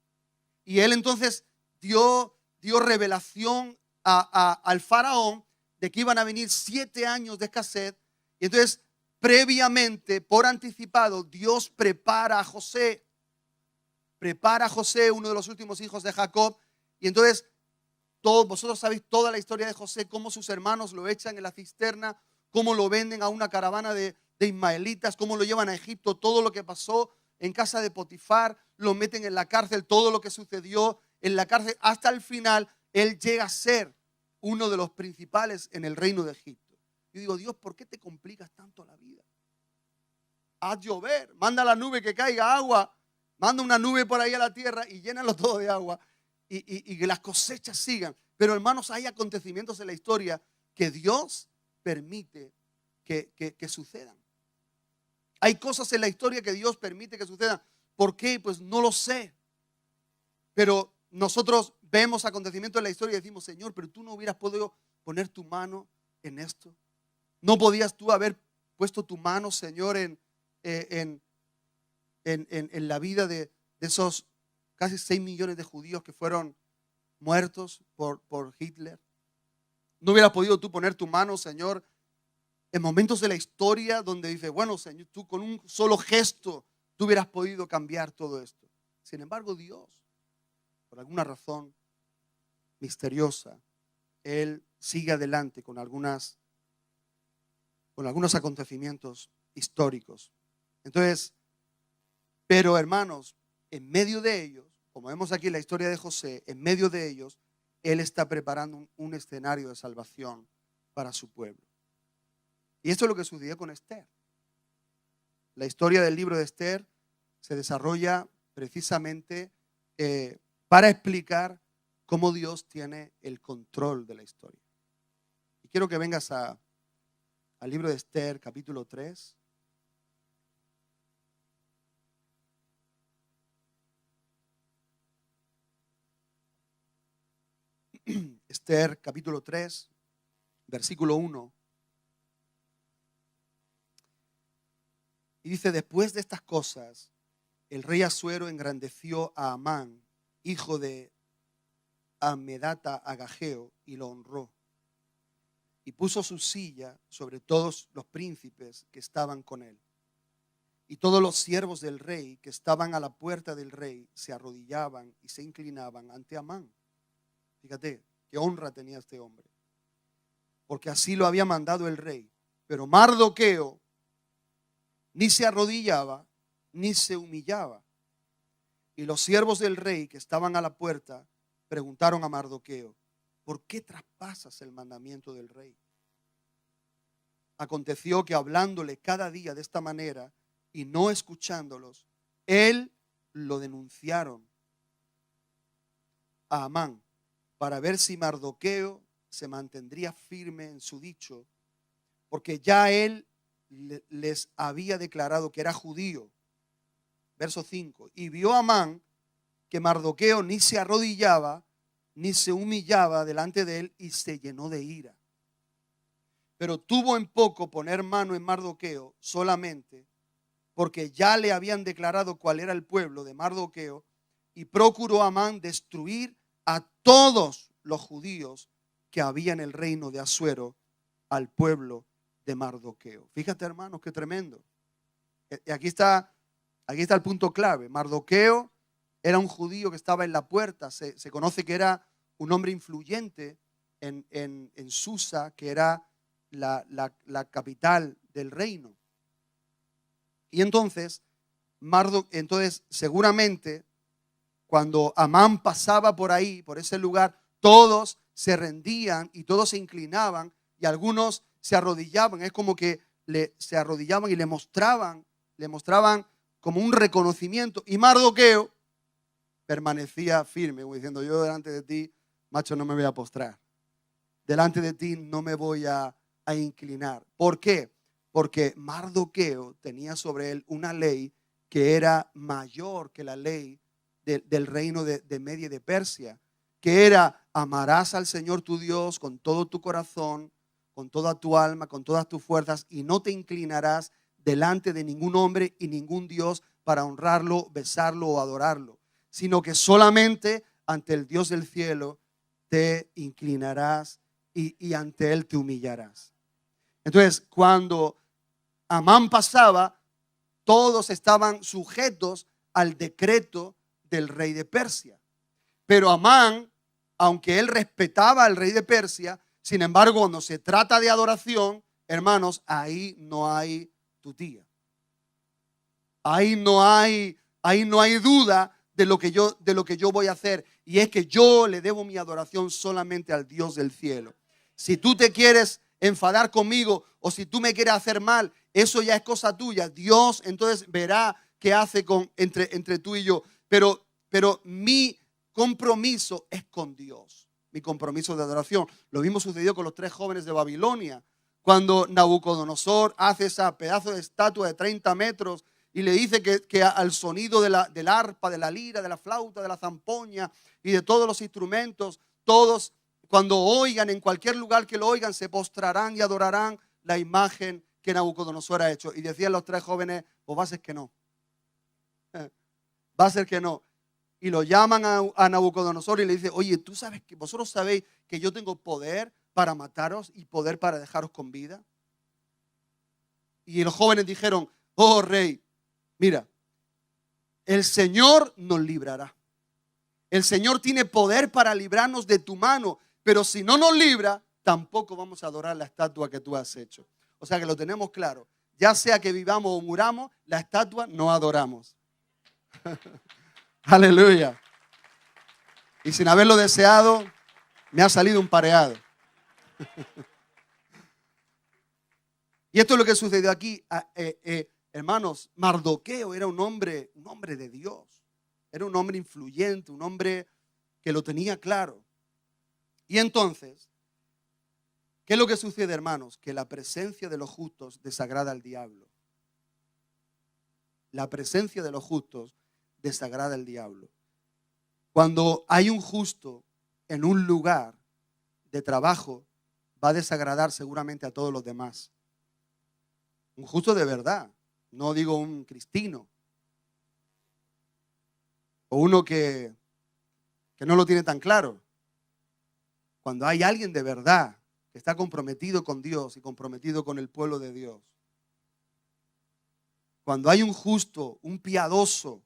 Y Él entonces dio revelación al faraón de que iban a venir 7 años de escasez. Y entonces, previamente, por anticipado, Dios prepara a José, uno de los últimos hijos de Jacob. Y entonces, vosotros sabéis toda la historia de José, cómo sus hermanos lo echan en la cisterna, cómo lo venden a una caravana de ismaelitas, cómo lo llevan a Egipto, todo lo que pasó en casa de Potifar, lo meten en la cárcel, todo lo que sucedió en la cárcel, hasta el final él llega a ser uno de los principales en el reino de Egipto. Yo digo, Dios, ¿por qué te complicas tanto la vida? Haz llover, manda la nube que caiga agua, manda una nube por ahí a la tierra y llénalo todo de agua y que las cosechas sigan. Pero hermanos, hay acontecimientos en la historia que Dios permite que sucedan. Hay cosas en la historia que Dios permite que sucedan. ¿Por qué? Pues no lo sé. Pero nosotros vemos acontecimientos en la historia y decimos, Señor, pero tú no hubieras podido poner tu mano en esto. No podías tú haber puesto tu mano, Señor, en la vida de esos casi 6 millones de judíos que fueron muertos por Hitler. No hubieras podido tú poner tu mano, Señor, en momentos de la historia donde dices, bueno, Señor, tú con un solo gesto tú hubieras podido cambiar todo esto. Sin embargo, Dios, por alguna razón misteriosa, Él sigue adelante con algunos acontecimientos históricos. Entonces, pero hermanos, en medio de ellos, como vemos aquí en la historia de José, en medio de ellos, Él está preparando un escenario de salvación para su pueblo. Y esto es lo que sucedió con Esther. La historia del libro de Esther se desarrolla precisamente para explicar cómo Dios tiene el control de la historia. Y quiero que vengas al libro de Esther, capítulo 3. Esther, capítulo 3, versículo 1. Y dice, después de estas cosas, el rey Asuero engrandeció a Amán, hijo de Amedata Agageo, y lo honró. Y puso su silla sobre todos los príncipes que estaban con él. Y todos los siervos del rey que estaban a la puerta del rey se arrodillaban y se inclinaban ante Amán. Fíjate qué honra tenía este hombre, porque así lo había mandado el rey. Pero Mardoqueo ni se arrodillaba ni se humillaba. Y los siervos del rey que estaban a la puerta preguntaron a Mardoqueo, ¿por qué traspasas el mandamiento del rey? Aconteció que hablándole cada día de esta manera y no escuchándolos, él lo denunciaron a Amán para ver si Mardoqueo se mantendría firme en su dicho, porque ya él les había declarado que era judío. Verso 5. Y vio Amán que Mardoqueo ni se arrodillaba ni se humillaba delante de él y se llenó de ira. pero tuvo en poco poner mano en Mardoqueo solamente, porque ya le habían declarado cuál era el pueblo de Mardoqueo, y procuró Amán destruir a todos los judíos que había en el reino de Asuero, al pueblo de Mardoqueo. Fíjate, hermanos, qué tremendo. Y aquí está el punto clave. Mardoqueo era un judío que estaba en la puerta. Se conoce que era un hombre influyente en Susa, que era la capital del reino. Y entonces seguramente cuando Amán pasaba por ahí, por ese lugar, todos se rendían y todos se inclinaban y algunos se arrodillaban. Es como que se arrodillaban y le mostraban como un reconocimiento. Y Mardoqueo permanecía firme, como diciendo: yo delante de ti, macho, no me voy a postrar. Delante de ti no me voy a inclinar. ¿Por qué? Porque Mardoqueo tenía sobre él una ley que era mayor que la ley del reino de Media y de Persia, que era: amarás al Señor tu Dios con todo tu corazón, con toda tu alma, con todas tus fuerzas, y no te inclinarás delante de ningún hombre y ningún Dios para honrarlo, besarlo o adorarlo, sino que solamente ante el Dios del cielo te inclinarás y ante Él te humillarás. Entonces, cuando Amán pasaba, todos estaban sujetos al decreto del rey de Persia. Pero Amán, aunque él respetaba al rey de Persia, sin embargo, cuando se trata de adoración, hermanos, ahí no hay tutía. Ahí no hay duda de lo que yo voy a hacer. Y es que yo le debo mi adoración solamente al Dios del cielo. Si tú te quieres enfadar conmigo o si tú me quieres hacer mal, eso ya es cosa tuya. Dios entonces verá qué hace entre tú y yo. Pero mi compromiso es con Dios. Mi compromiso de adoración. Lo mismo sucedió con los 3 jóvenes de Babilonia. Cuando Nabucodonosor hace esa pedazo de estatua de 30 metros y le dice que al sonido del arpa, de la lira, de la flauta, de la zampoña y de todos los instrumentos, todos cuando oigan, en cualquier lugar que lo oigan, se postrarán y adorarán la imagen que Nabucodonosor ha hecho. Y decían los 3 jóvenes: pues va a ser que no. Va a ser que no. Y lo llaman a Nabucodonosor y le dice: oye, ¿tú sabes que vosotros sabéis que yo tengo poder para mataros y poder para dejaros con vida? Y los jóvenes dijeron: oh rey, mira, el Señor nos librará. El Señor tiene poder para librarnos de tu mano, pero si no nos libra, tampoco vamos a adorar la estatua que tú has hecho. O sea que lo tenemos claro. Ya sea que vivamos o muramos, la estatua no adoramos. Aleluya. Y sin haberlo deseado, me ha salido un pareado. Y esto es lo que sucedió aquí. Hermanos, Mardoqueo era un hombre de Dios. Era un hombre influyente, un hombre que lo tenía claro. Y entonces, ¿qué es lo que sucede, hermanos? Que la presencia de los justos desagrada al diablo. La presencia de los justos desagrada al diablo. Cuando hay un justo en un lugar de trabajo, va a desagradar seguramente a todos los demás. Un justo de verdad, no digo un cristino o uno que no lo tiene tan claro. Cuando hay alguien de verdad que está comprometido con Dios y comprometido con el pueblo de Dios. Cuando hay un justo, un piadoso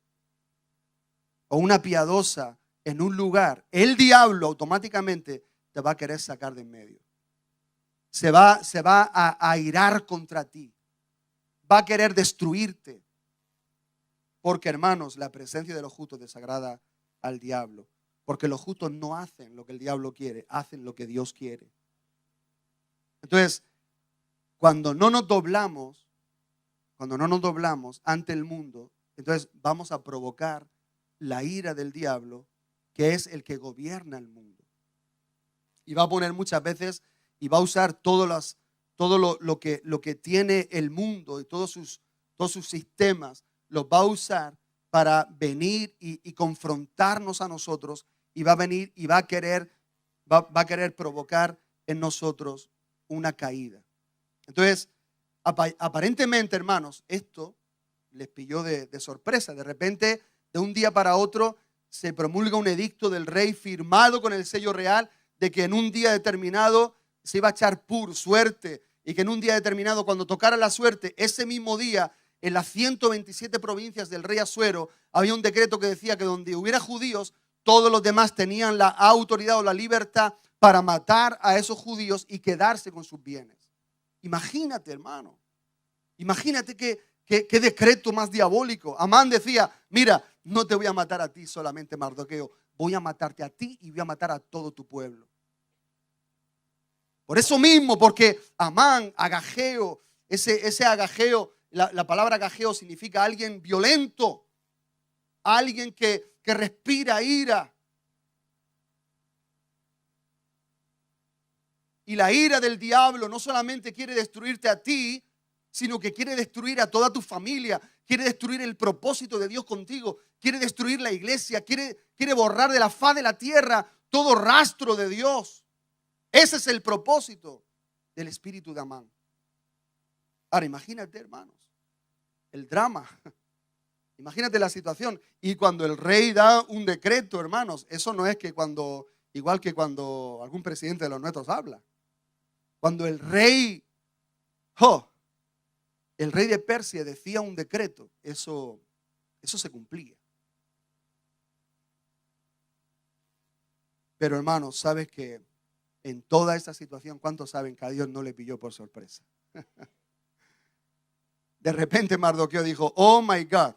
o una piadosa en un lugar, el diablo automáticamente te va a querer sacar de en medio. Se va a airar contra ti. Va a querer destruirte. Porque, hermanos, la presencia de los justos desagrada al diablo. Porque los justos no hacen lo que el diablo quiere, hacen lo que Dios quiere. Entonces, cuando no nos doblamos ante el mundo, entonces vamos a provocar la ira del diablo, que es el que gobierna el mundo. Y va a poner muchas veces y va a usar todo lo que tiene el mundo y todos sus sistemas, los va a usar para venir y confrontarnos a nosotros, y va a venir y va a querer provocar en nosotros una caída. Entonces, aparentemente, hermanos, esto les pilló de sorpresa. De repente, de un día para otro, se promulga un edicto del rey firmado con el sello real de que en un día determinado se iba a echar suerte, y que en un día determinado, cuando tocara la suerte, ese mismo día, en las 127 provincias del rey Asuero, había un decreto que decía que donde hubiera judíos, todos los demás tenían la autoridad o la libertad para matar a esos judíos y quedarse con sus bienes. Imagínate, hermano. Imagínate qué decreto más diabólico. Amán decía, mira, no te voy a matar a ti solamente, Mardoqueo. Voy a matarte a ti y voy a matar a todo tu pueblo. Por eso mismo, porque Amán, Agageo, ese Agageo, la palabra Agageo significa alguien violento, alguien que respira ira. Y la ira del diablo no solamente quiere destruirte a ti, sino que quiere destruir a toda tu familia, quiere destruir el propósito de Dios contigo, quiere destruir la iglesia, quiere borrar de la faz de la tierra todo rastro de Dios. Ese es el propósito del espíritu de Amán. Ahora, imagínate, hermanos, el drama. Imagínate la situación. Y cuando el rey da un decreto, hermanos, eso no es que igual que cuando algún presidente de los nuestros habla. Cuando el rey de Persia decía un decreto, eso se cumplía. Pero, hermanos, ¿sabes que en toda esta situación, cuántos saben que a Dios no le pilló por sorpresa? De repente Mardoqueo dijo, oh my God,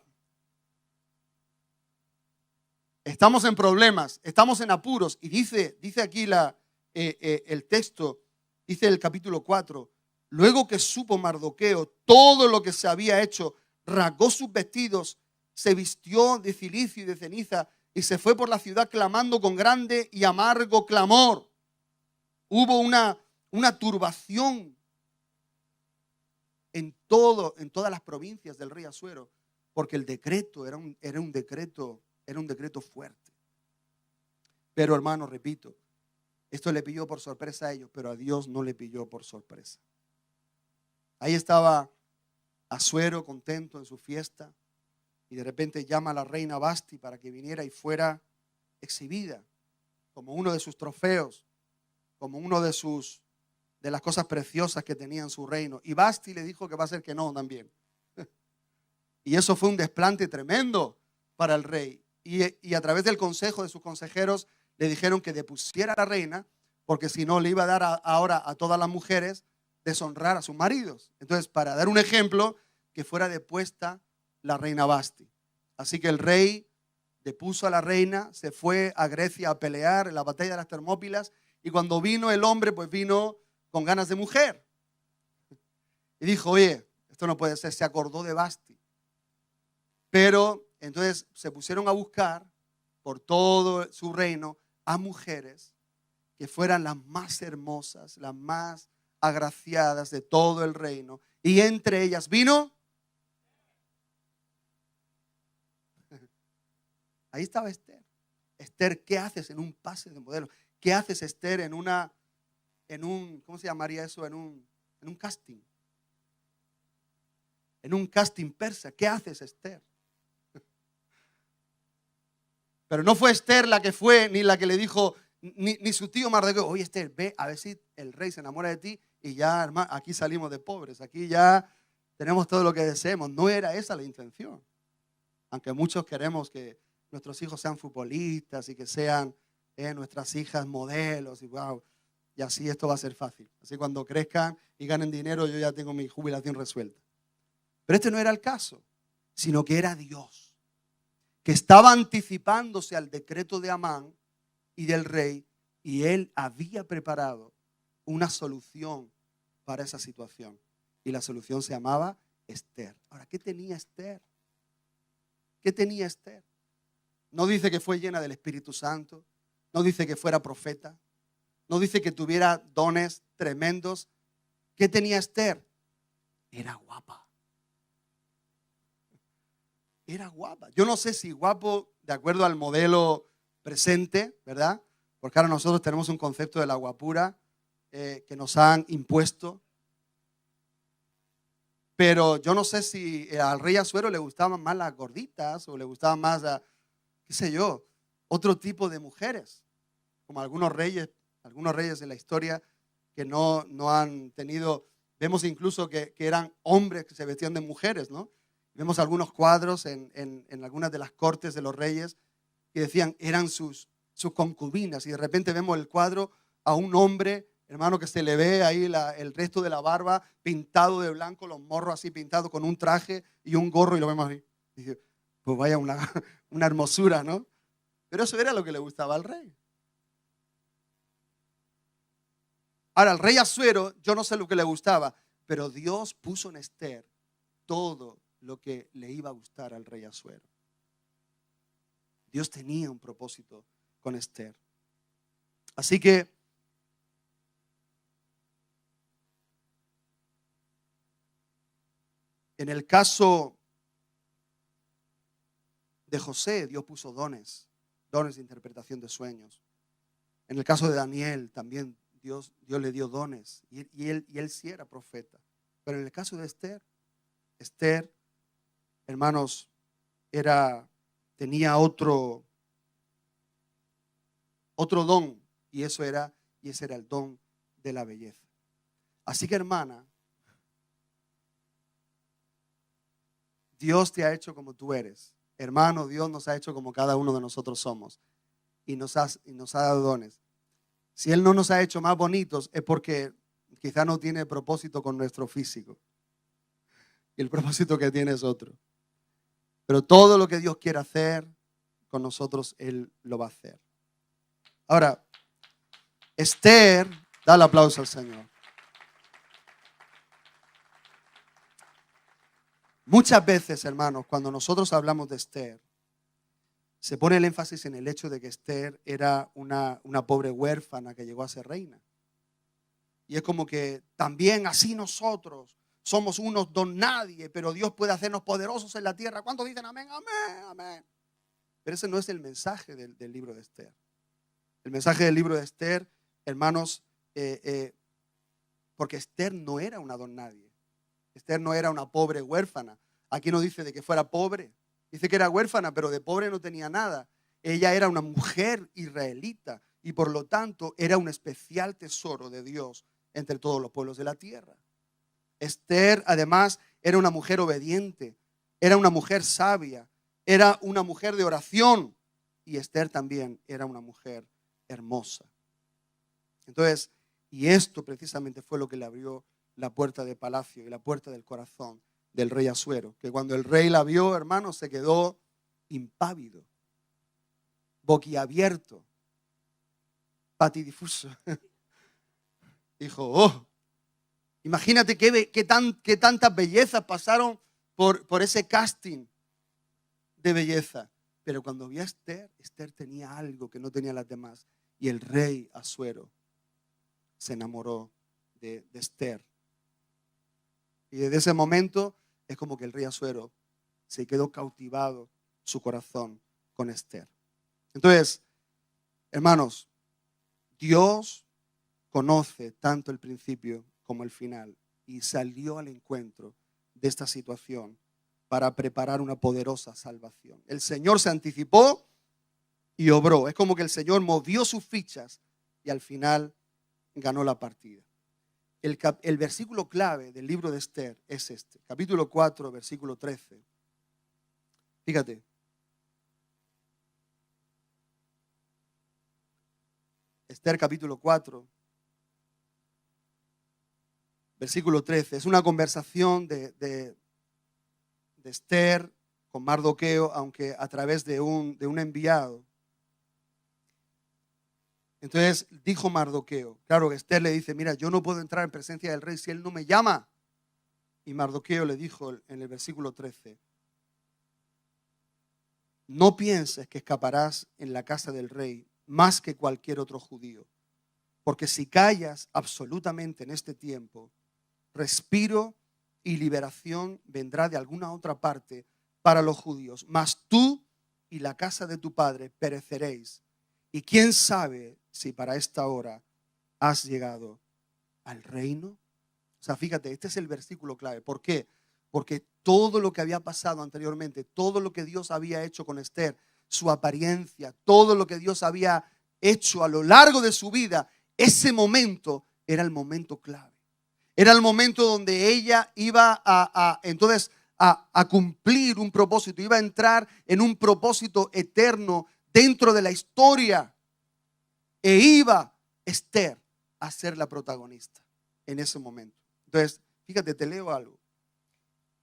estamos en problemas, estamos en apuros. Y dice aquí el texto, dice el capítulo 4, luego que supo Mardoqueo todo lo que se había hecho, rasgó sus vestidos, se vistió de cilicio y de ceniza y se fue por la ciudad clamando con grande y amargo clamor. Hubo una turbación en todas las provincias del rey Asuero, porque el decreto era un decreto fuerte. Pero, hermano, repito, esto le pilló por sorpresa a ellos, pero a Dios no le pilló por sorpresa. Ahí estaba Asuero contento en su fiesta, y de repente llama a la reina Vasti para que viniera y fuera exhibida como uno de sus trofeos, como uno de las cosas preciosas que tenía en su reino. Y Vasti le dijo que va a ser que no también. Y eso fue un desplante tremendo para el rey. Y a través del consejo de sus consejeros le dijeron que depusiera a la reina, porque si no le iba a dar ahora a todas las mujeres deshonrar a sus maridos. Entonces, para dar un ejemplo, que fuera depuesta la reina Vasti. Así que el rey depuso a la reina, se fue a Grecia a pelear en la batalla de las Termópilas, y cuando vino el hombre, pues vino con ganas de mujer. Y dijo, oye, esto no puede ser, se acordó de Vasti. Pero entonces se pusieron a buscar por todo su reino a mujeres que fueran las más hermosas, las más agraciadas de todo el reino. Y entre ellas vino. Ahí estaba Esther. Esther, ¿qué haces en un pase de modelos? ¿Qué haces, Esther, en un, ¿cómo se llamaría eso? En un casting. En un casting persa. ¿Qué haces, Esther? Pero no fue Esther la que fue, ni la que le dijo, ni su tío Mardoqueo, oye, Esther, ve a ver si el rey se enamora de ti y ya, hermano, aquí salimos de pobres, aquí ya tenemos todo lo que deseemos. No era esa la intención. Aunque muchos queremos que nuestros hijos sean futbolistas y que sean nuestras hijas modelos y wow, y así esto va a ser fácil. Así cuando crezcan y ganen dinero yo ya tengo mi jubilación resuelta. Pero este no era el caso, sino que era Dios, que estaba anticipándose al decreto de Amán y del rey, y él había preparado una solución para esa situación. Y la solución se llamaba Esther. Ahora, ¿qué tenía Esther? ¿Qué tenía Esther? No dice que fue llena del Espíritu Santo, no dice que fuera profeta, no dice que tuviera dones tremendos. ¿Qué tenía Esther? Era guapa. Era guapa. Yo no sé si guapo de acuerdo al modelo presente, ¿verdad? Porque ahora nosotros tenemos un concepto de la guapura que nos han impuesto. Pero yo no sé si al rey Asuero le gustaban más las gorditas o le gustaban más, qué sé yo, otro tipo de mujeres, como algunos reyes de la historia que no han tenido, vemos incluso que eran hombres que se vestían de mujeres, ¿no? Vemos algunos cuadros en algunas de las cortes de los reyes que decían eran sus concubinas, y de repente vemos el cuadro a un hombre, hermano, que se le ve ahí el resto de la barba pintado de blanco, los morros así pintados con un traje y un gorro, y lo vemos ahí. Y dice, pues vaya una hermosura, ¿no? Pero eso era lo que le gustaba al rey. Ahora, al rey Asuero, yo no sé lo que le gustaba, pero Dios puso en Esther todo lo que le iba a gustar al rey Asuero. Dios tenía un propósito con Esther. Así que en el caso de José, Dios puso dones de interpretación de sueños. En el caso de Daniel también Dios le dio dones y él sí era profeta. Pero en el caso de Esther, hermanos, tenía otro don, y ese era el don de la belleza. Así que, hermana, Dios te ha hecho como tú eres. Hermano, Dios nos ha hecho como cada uno de nosotros somos y nos ha dado dones. Si Él no nos ha hecho más bonitos es porque quizá no tiene propósito con nuestro físico. Y el propósito que tiene es otro. Pero todo lo que Dios quiere hacer con nosotros, Él lo va a hacer. Ahora, Esther, da el aplauso al Señor. Muchas veces, hermanos, cuando nosotros hablamos de Esther, se pone el énfasis en el hecho de que Esther era una pobre huérfana que llegó a ser reina. Y es como que también así nosotros somos unos don nadie, pero Dios puede hacernos poderosos en la tierra. ¿Cuántos dicen amén, amén, amén? Pero ese no es el mensaje del libro de Esther. El mensaje del libro de Esther, hermanos, porque Esther no era una don nadie. Esther no era una pobre huérfana. Aquí no dice de que fuera pobre. Dice que era huérfana, pero de pobre no tenía nada. Ella era una mujer israelita y por lo tanto era un especial tesoro de Dios entre todos los pueblos de la tierra. Esther, además, era una mujer obediente, era una mujer sabia, era una mujer de oración, y Esther también era una mujer hermosa. Entonces, y esto precisamente fue lo que le abrió la puerta de palacio y la puerta del corazón del rey Asuero, que cuando el rey la vio, hermano, se quedó impávido, boquiabierto, patidifuso. Dijo, oh, imagínate qué tantas bellezas pasaron por ese casting de belleza. Pero cuando vio a Esther, Esther tenía algo que no tenía las demás. Y el rey Asuero se enamoró de Esther. Y desde ese momento es como que el rey Asuero se quedó cautivado su corazón con Esther. Entonces, hermanos, Dios conoce tanto el principio como el final y salió al encuentro de esta situación para preparar una poderosa salvación. El Señor se anticipó y obró. Es como que el Señor movió sus fichas y al final ganó la partida. El versículo clave del libro de Esther es este, capítulo 4, versículo 13. Fíjate. Esther capítulo 4, versículo 13. Es una conversación de Esther con Mardoqueo, aunque a través de un enviado. Entonces dijo Mardoqueo, claro que Esther le dice, mira, yo no puedo entrar en presencia del rey si él no me llama. Y Mardoqueo le dijo en el versículo 13, no pienses que escaparás en la casa del rey más que cualquier otro judío, porque si callas absolutamente en este tiempo, respiro y liberación vendrá de alguna otra parte para los judíos, mas tú y la casa de tu padre pereceréis. Y quién sabe si para esta hora has llegado al reino. O sea, fíjate, este es el versículo clave. ¿Por qué? porque todo lo que había pasado anteriormente, todo lo que Dios había hecho con Esther, su apariencia, todo lo que Dios había hecho a lo largo de su vida, ese momento era el momento clave. Era el momento donde ella iba entonces a cumplir un propósito, iba a entrar en un propósito eterno dentro de la historia. E iba Esther a ser la protagonista en ese momento. Entonces, fíjate, te leo algo.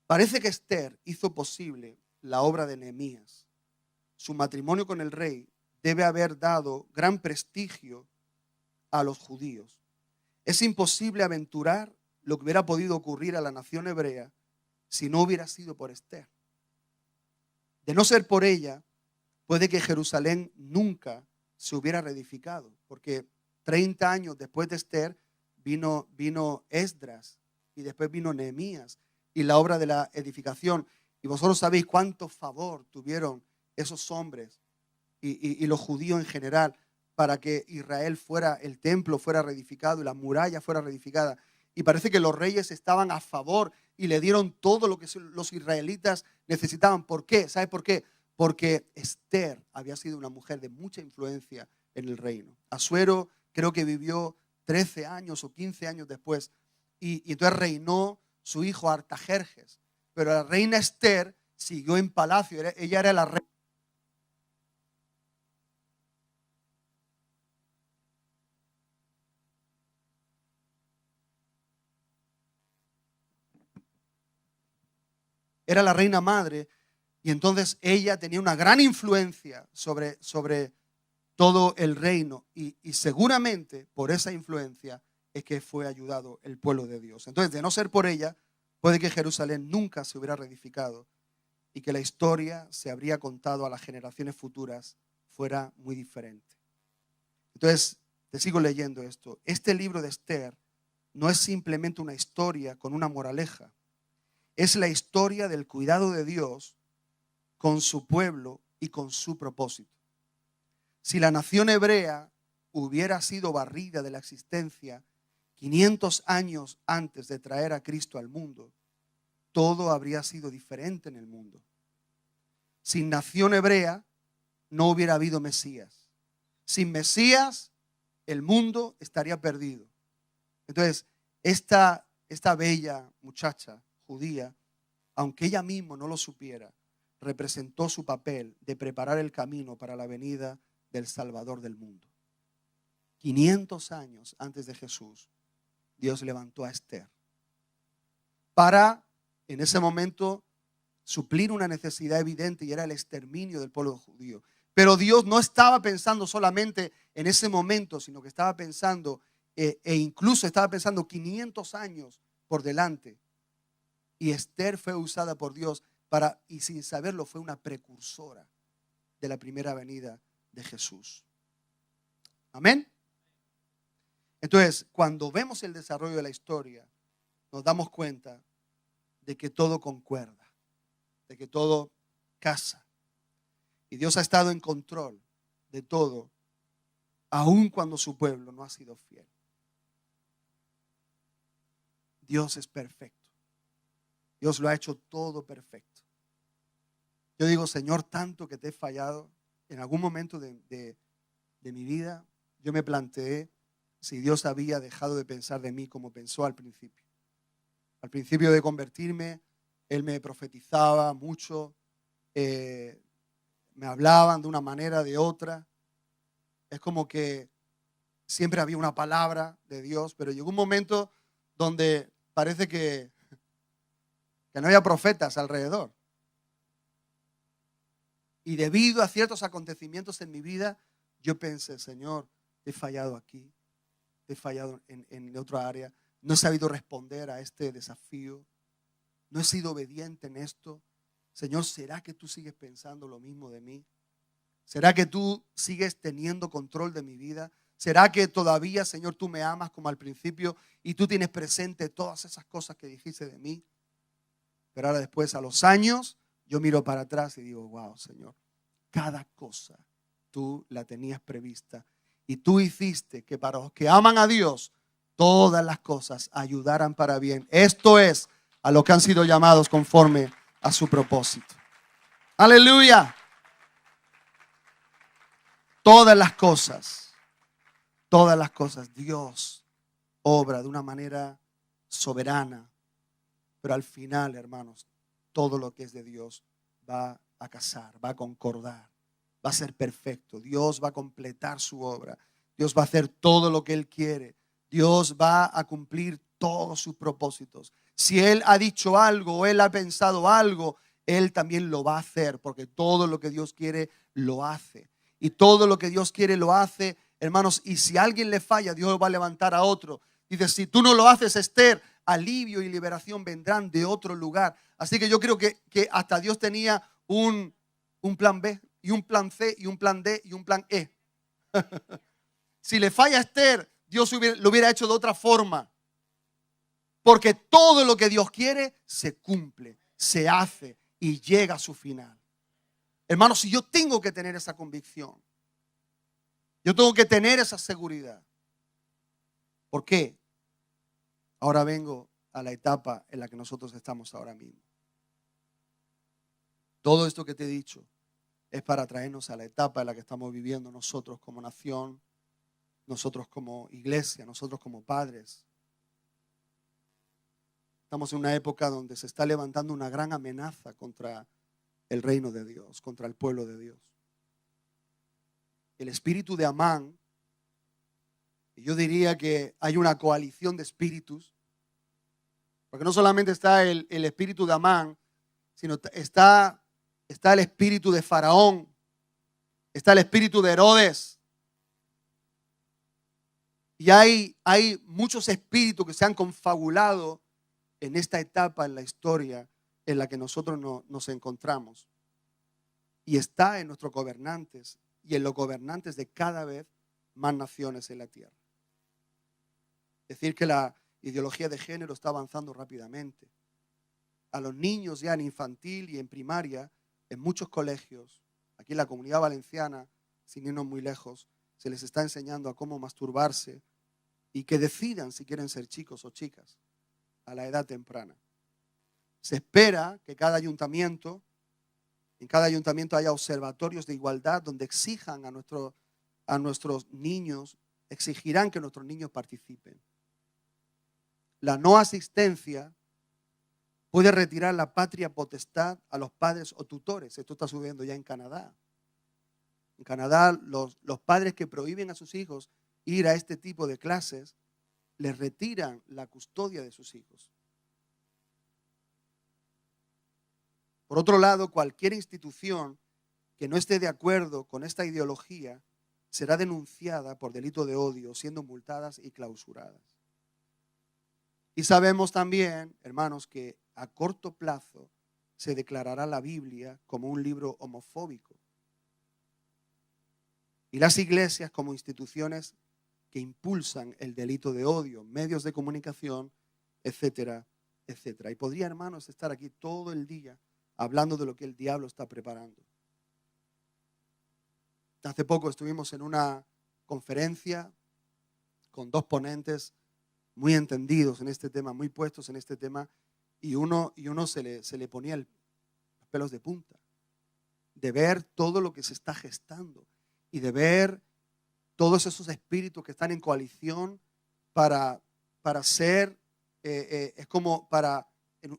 Parece que Esther hizo posible la obra de Nehemías. Su matrimonio con el rey debe haber dado gran prestigio a los judíos. Es imposible aventurar lo que hubiera podido ocurrir a la nación hebrea si no hubiera sido por Esther. De no ser por ella, puede que Jerusalén nunca se hubiera reedificado, porque 30 años después de Esther vino Esdras y después vino Nehemías y la obra de la edificación. Y vosotros sabéis cuánto favor tuvieron esos hombres y los judíos en general para que Israel el templo fuera reedificado y la muralla fuera reedificada. Y parece que los reyes estaban a favor y le dieron todo lo que los israelitas necesitaban. ¿Por qué? ¿Sabe por qué? Porque Esther había sido una mujer de mucha influencia en el reino. Asuero creo que vivió 13 años o 15 años después. Y entonces reinó su hijo Artajerjes. Pero la reina Esther siguió en palacio. Ella era la reina. Era la reina madre. Y entonces ella tenía una gran influencia sobre todo el reino. Y seguramente por esa influencia es que fue ayudado el pueblo de Dios. Entonces, de no ser por ella, puede que Jerusalén nunca se hubiera reedificado y que la historia se habría contado a las generaciones futuras fuera muy diferente. Entonces, te sigo leyendo esto. Este libro de Esther no es simplemente una historia con una moraleja. Es la historia del cuidado de Dios con su pueblo y con su propósito. Si la nación hebrea hubiera sido barrida de la existencia 500 años antes de traer a Cristo al mundo, todo habría sido diferente en el mundo. Sin nación hebrea no hubiera habido Mesías. Sin Mesías el mundo estaría perdido. Entonces, esta bella muchacha judía, aunque ella misma no lo supiera, representó su papel de preparar el camino para la venida del Salvador del mundo. 500 años antes de Jesús, Dios levantó a Esther para, en ese momento, suplir una necesidad evidente y era el exterminio del pueblo judío. Pero Dios no estaba pensando solamente en ese momento, sino que estaba pensando, e incluso estaba pensando 500 años por delante. Y Esther fue usada por Dios y sin saberlo fue una precursora de la primera venida de Jesús. Amén. Entonces, cuando vemos el desarrollo de la historia, nos damos cuenta de que todo concuerda, de que todo casa. Y Dios ha estado en control de todo, aun cuando su pueblo no ha sido fiel. Dios es perfecto. Dios lo ha hecho todo perfecto. Yo digo, Señor, tanto que te he fallado. En algún momento de mi vida, yo me planteé si Dios había dejado de pensar de mí como pensó al principio. Al principio de convertirme, Él me profetizaba mucho, me hablaban de una manera, de otra. Es como que siempre había una palabra de Dios, pero llegó un momento donde parece que no había profetas alrededor. Y debido a ciertos acontecimientos en mi vida, yo pensé, Señor, he fallado aquí, he fallado en otra área, no he sabido responder a este desafío, no he sido obediente en esto. Señor, ¿será que tú sigues pensando lo mismo de mí? ¿Será que tú sigues teniendo control de mi vida? ¿Será que todavía, Señor, tú me amas como al principio y tú tienes presente todas esas cosas que dijiste de mí? Pero ahora después, a los años, yo miro para atrás y digo, wow, Señor, cada cosa tú la tenías prevista y tú hiciste que para los que aman a Dios, todas las cosas ayudaran para bien. Esto es, a los que han sido llamados conforme a su propósito. Aleluya. Todas las cosas, Dios obra de una manera soberana, pero al final, hermanos, todo lo que es de Dios va a casar, va a concordar, va a ser perfecto. Dios va a completar su obra. Dios va a hacer todo lo que Él quiere. Dios va a cumplir todos sus propósitos. Si Él ha dicho algo o Él ha pensado algo, Él también lo va a hacer, porque todo lo que Dios quiere, lo hace. Y todo lo que Dios quiere, lo hace, hermanos. Y si a alguien le falla, Dios va a levantar a otro. Dice, si tú no lo haces, Esther, alivio y liberación vendrán de otro lugar. Así que yo creo que hasta Dios tenía un plan B, y un plan C, y un plan D, y un plan E. Si le falla a Esther, Dios lo hubiera hecho de otra forma. Porque todo lo que Dios quiere se cumple, se hace y llega a su final. Hermanos, si yo tengo que tener esa convicción, yo tengo que tener esa seguridad. ¿Por qué? Ahora vengo a la etapa en la que nosotros estamos ahora mismo. Todo esto que te he dicho es para traernos a la etapa en la que estamos viviendo nosotros como nación, nosotros como iglesia, nosotros como padres. Estamos en una época donde se está levantando una gran amenaza contra el reino de Dios, contra el pueblo de Dios. El espíritu de Amán, y yo diría que hay una coalición de espíritus, porque no solamente está el espíritu de Amán, sino está el espíritu de Faraón, está el espíritu de Herodes. Y hay muchos espíritus que se han confabulado en esta etapa en la historia en la que nosotros nos encontramos. Y está en nuestros gobernantes y en los gobernantes de cada vez más naciones en la tierra. Es decir, que la ideología de género está avanzando rápidamente. A los niños ya en infantil y en primaria, en muchos colegios, aquí en la Comunidad Valenciana, sin irnos muy lejos, se les está enseñando a cómo masturbarse y que decidan si quieren ser chicos o chicas a la edad temprana. Se espera que en cada ayuntamiento haya observatorios de igualdad donde exijan a nuestros niños, exigirán que nuestros niños participen. La no asistencia puede retirar la patria potestad a los padres o tutores. Esto está sucediendo ya en Canadá. En Canadá, los padres que prohíben a sus hijos ir a este tipo de clases, les retiran la custodia de sus hijos. Por otro lado, cualquier institución que no esté de acuerdo con esta ideología será denunciada por delito de odio, siendo multadas y clausuradas. Y sabemos también, hermanos, que a corto plazo se declarará la Biblia como un libro homofóbico. Y las iglesias como instituciones que impulsan el delito de odio, medios de comunicación, etcétera, etcétera. Y podría, hermanos, estar aquí todo el día hablando de lo que el diablo está preparando. Hace poco estuvimos en una conferencia con dos ponentes muy entendidos en este tema, muy puestos en este tema, y uno se le ponía los pelos de punta de ver todo lo que se está gestando y de ver todos esos espíritus que están en coalición para ser, es como para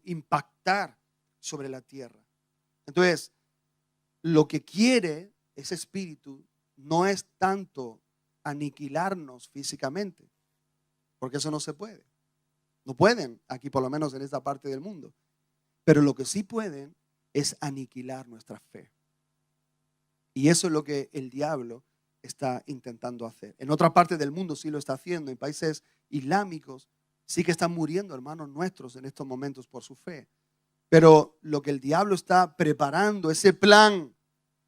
impactar sobre la tierra. Entonces, lo que quiere ese espíritu no es tanto aniquilarnos físicamente, porque eso no se puede. No pueden, aquí por lo menos en esta parte del mundo. Pero lo que sí pueden es aniquilar nuestra fe. Y eso es lo que el diablo está intentando hacer. En otra parte del mundo sí lo está haciendo. En países islámicos sí que están muriendo hermanos nuestros en estos momentos por su fe. Pero lo que el diablo está preparando, ese plan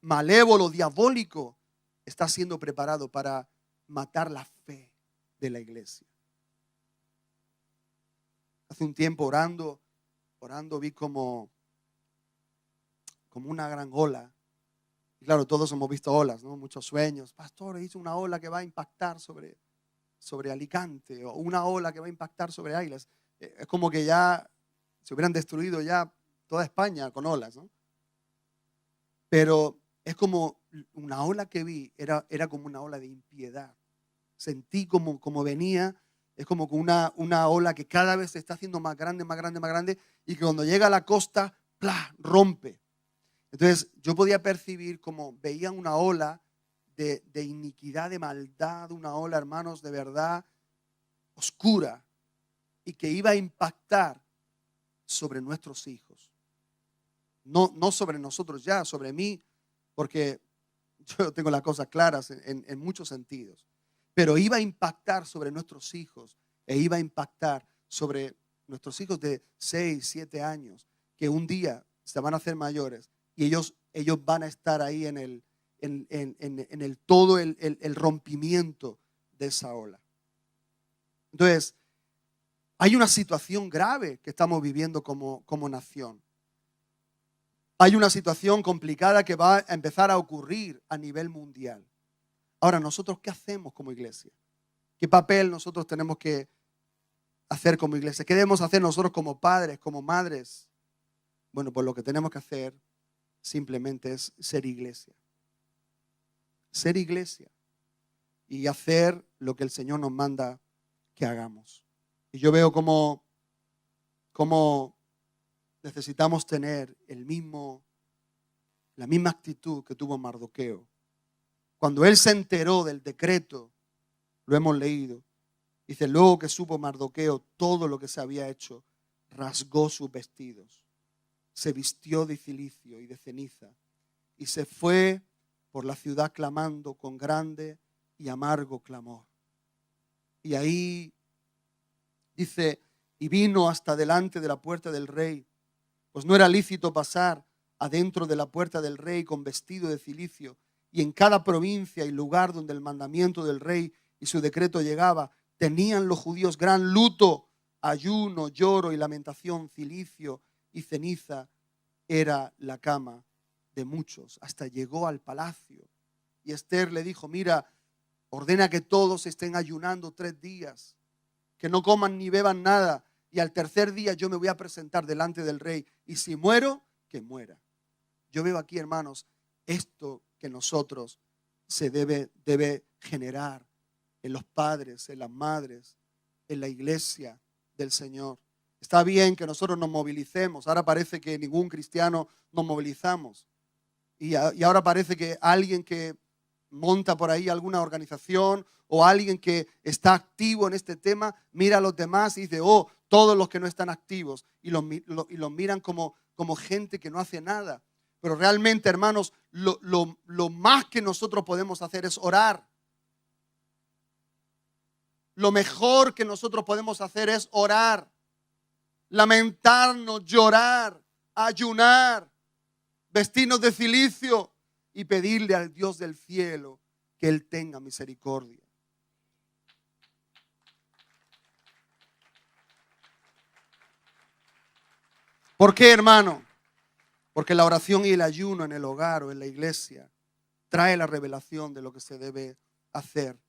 malévolo, diabólico, está siendo preparado para matar la fe de la iglesia. Hace un tiempo orando vi como una gran ola. Y claro, todos hemos visto olas, ¿no? Muchos sueños. Pastor, hizo una ola que va a impactar sobre Alicante, o una ola que va a impactar sobre Águilas. Es como que ya se hubieran destruido ya toda España con olas, ¿no? Pero es como una ola que vi, era como una ola de impiedad. Sentí como venía, es como una ola que cada vez se está haciendo más grande, más grande, más grande, y que cuando llega a la costa, ¡plá!, rompe. Entonces yo podía percibir como veía una ola de iniquidad, de maldad, una ola, hermanos, de verdad oscura, y que iba a impactar sobre nuestros hijos. No sobre nosotros ya, sobre mí, porque yo tengo las cosas claras en muchos sentidos. Pero iba a impactar sobre nuestros hijos e iba a impactar sobre nuestros hijos de 6, 7 años, que un día se van a hacer mayores y ellos van a estar ahí en el todo el rompimiento de esa ola. Entonces, hay una situación grave que estamos viviendo como nación. Hay una situación complicada que va a empezar a ocurrir a nivel mundial. Ahora, ¿nosotros qué hacemos como iglesia? ¿Qué papel nosotros tenemos que hacer como iglesia? ¿Qué debemos hacer nosotros como padres, como madres? Bueno, pues lo que tenemos que hacer simplemente es ser iglesia. Ser iglesia y hacer lo que el Señor nos manda que hagamos. Y yo veo cómo necesitamos tener la misma actitud que tuvo Mardoqueo. Cuando él se enteró del decreto, lo hemos leído, dice, luego que supo Mardoqueo todo lo que se había hecho, rasgó sus vestidos, se vistió de cilicio y de ceniza y se fue por la ciudad clamando con grande y amargo clamor. Y ahí dice, y vino hasta delante de la puerta del rey, pues no era lícito pasar adentro de la puerta del rey con vestido de cilicio. Y en cada provincia y lugar donde el mandamiento del rey y su decreto llegaba, tenían los judíos gran luto, ayuno, lloro y lamentación, cilicio y ceniza era la cama de muchos. Hasta llegó al palacio. Y Esther le dijo, mira, ordena que todos estén ayunando 3 días, que no coman ni beban nada, y al tercer día yo me voy a presentar delante del rey, y si muero, que muera. Yo veo aquí, hermanos, esto que nosotros se debe generar en los padres, en las madres, en la iglesia del Señor. Está bien que nosotros nos movilicemos. Ahora parece que ningún cristiano nos movilizamos. Y ahora parece que alguien que monta por ahí alguna organización o alguien que está activo en este tema, mira a los demás y dice, oh, todos los que no están activos. Y los miran como gente que no hace nada. Pero realmente, hermanos, lo más que nosotros podemos hacer es orar. Lo mejor que nosotros podemos hacer es orar, lamentarnos, llorar, ayunar, vestirnos de cilicio y pedirle al Dios del cielo que Él tenga misericordia. ¿Por qué, hermano? Porque la oración y el ayuno en el hogar o en la iglesia trae la revelación de lo que se debe hacer.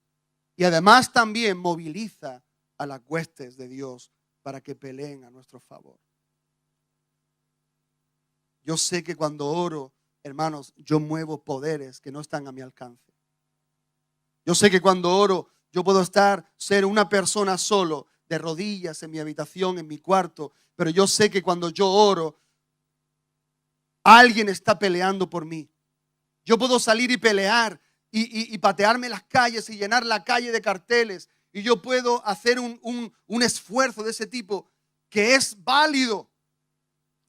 Y además también moviliza a las huestes de Dios para que peleen a nuestro favor. Yo sé que cuando oro, hermanos, yo muevo poderes que no están a mi alcance. Yo sé que cuando oro, yo puedo ser una persona solo, de rodillas en mi habitación, en mi cuarto, pero yo sé que cuando yo oro, alguien está peleando por mí. Yo puedo salir y pelear y patearme las calles y llenar la calle de carteles. Y yo puedo hacer un esfuerzo de ese tipo que es válido.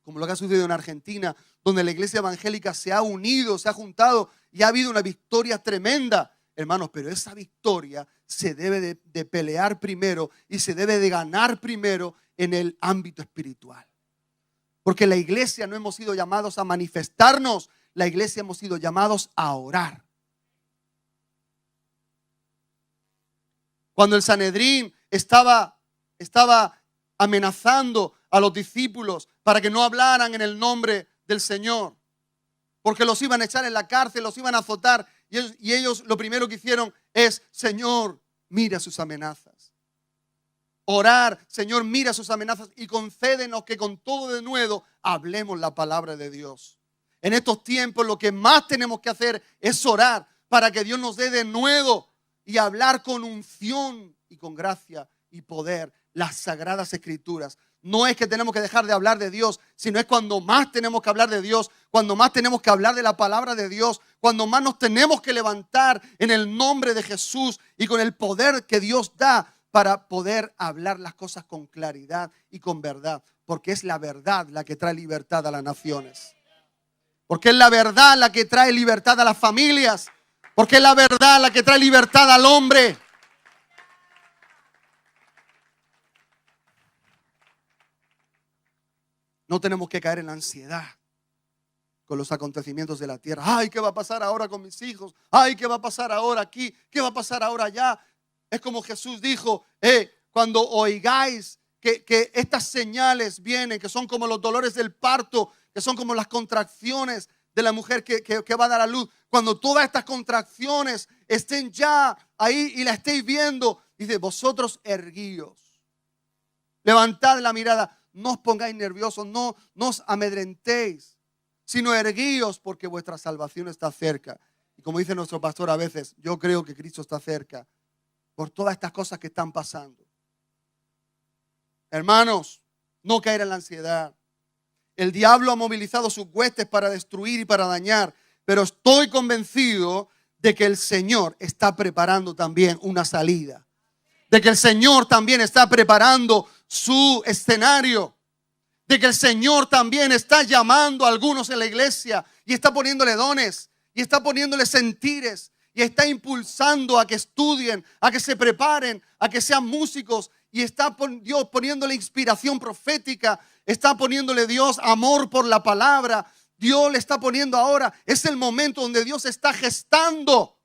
Como lo que ha sucedido en Argentina, donde la iglesia evangélica se ha unido, se ha juntado y ha habido una victoria tremenda. Hermanos, pero esa victoria se debe de pelear primero y se debe de ganar primero en el ámbito espiritual. Porque la iglesia no hemos sido llamados a manifestarnos, la iglesia hemos sido llamados a orar. Cuando el Sanedrín estaba amenazando a los discípulos para que no hablaran en el nombre del Señor, porque los iban a echar en la cárcel, los iban a azotar, y ellos lo primero que hicieron es, Señor, mira sus amenazas. orar. Señor, mira sus amenazas y concédenos que con todo denuedo hablemos la palabra de Dios. En estos tiempos lo que más tenemos que hacer es orar para que Dios nos dé denuedo y hablar con unción y con gracia y poder las sagradas escrituras. No es que tenemos que dejar de hablar de Dios, sino es cuando más tenemos que hablar de Dios, cuando más tenemos que hablar de la palabra de Dios, cuando más nos tenemos que levantar en el nombre de Jesús y con el poder que Dios da para poder hablar las cosas con claridad y con verdad, porque es la verdad la que trae libertad a las naciones, porque es la verdad la que trae libertad a las familias, porque es la verdad la que trae libertad al hombre. No tenemos que caer en la ansiedad con los acontecimientos de la tierra. Ay, ¿qué va a pasar ahora con mis hijos? Ay, ¿qué va a pasar ahora aquí? ¿Qué va a pasar ahora allá? Es como Jesús dijo, cuando oigáis que estas señales vienen, que son como los dolores del parto, que son como las contracciones de la mujer que va a dar a luz. Cuando todas estas contracciones estén ya ahí y la estéis viendo, dice, vosotros erguíos, levantad la mirada. No os pongáis nerviosos, no os amedrentéis, sino erguíos porque vuestra salvación está cerca. Y como dice nuestro pastor a veces, yo creo que Cristo está cerca por todas estas cosas que están pasando. Hermanos, no caer en la ansiedad. El diablo ha movilizado sus huestes para destruir y para dañar, pero estoy convencido de que el Señor está preparando también una salida. De que el Señor también está preparando su escenario, de que el Señor también está llamando a algunos en la iglesia y está poniéndole dones y está poniéndole sentires y está impulsando a que estudien, a que se preparen, a que sean músicos, y está Dios poniéndole inspiración profética, está poniéndole Dios amor por la palabra. Dios le está poniendo ahora, es el momento donde Dios está gestando,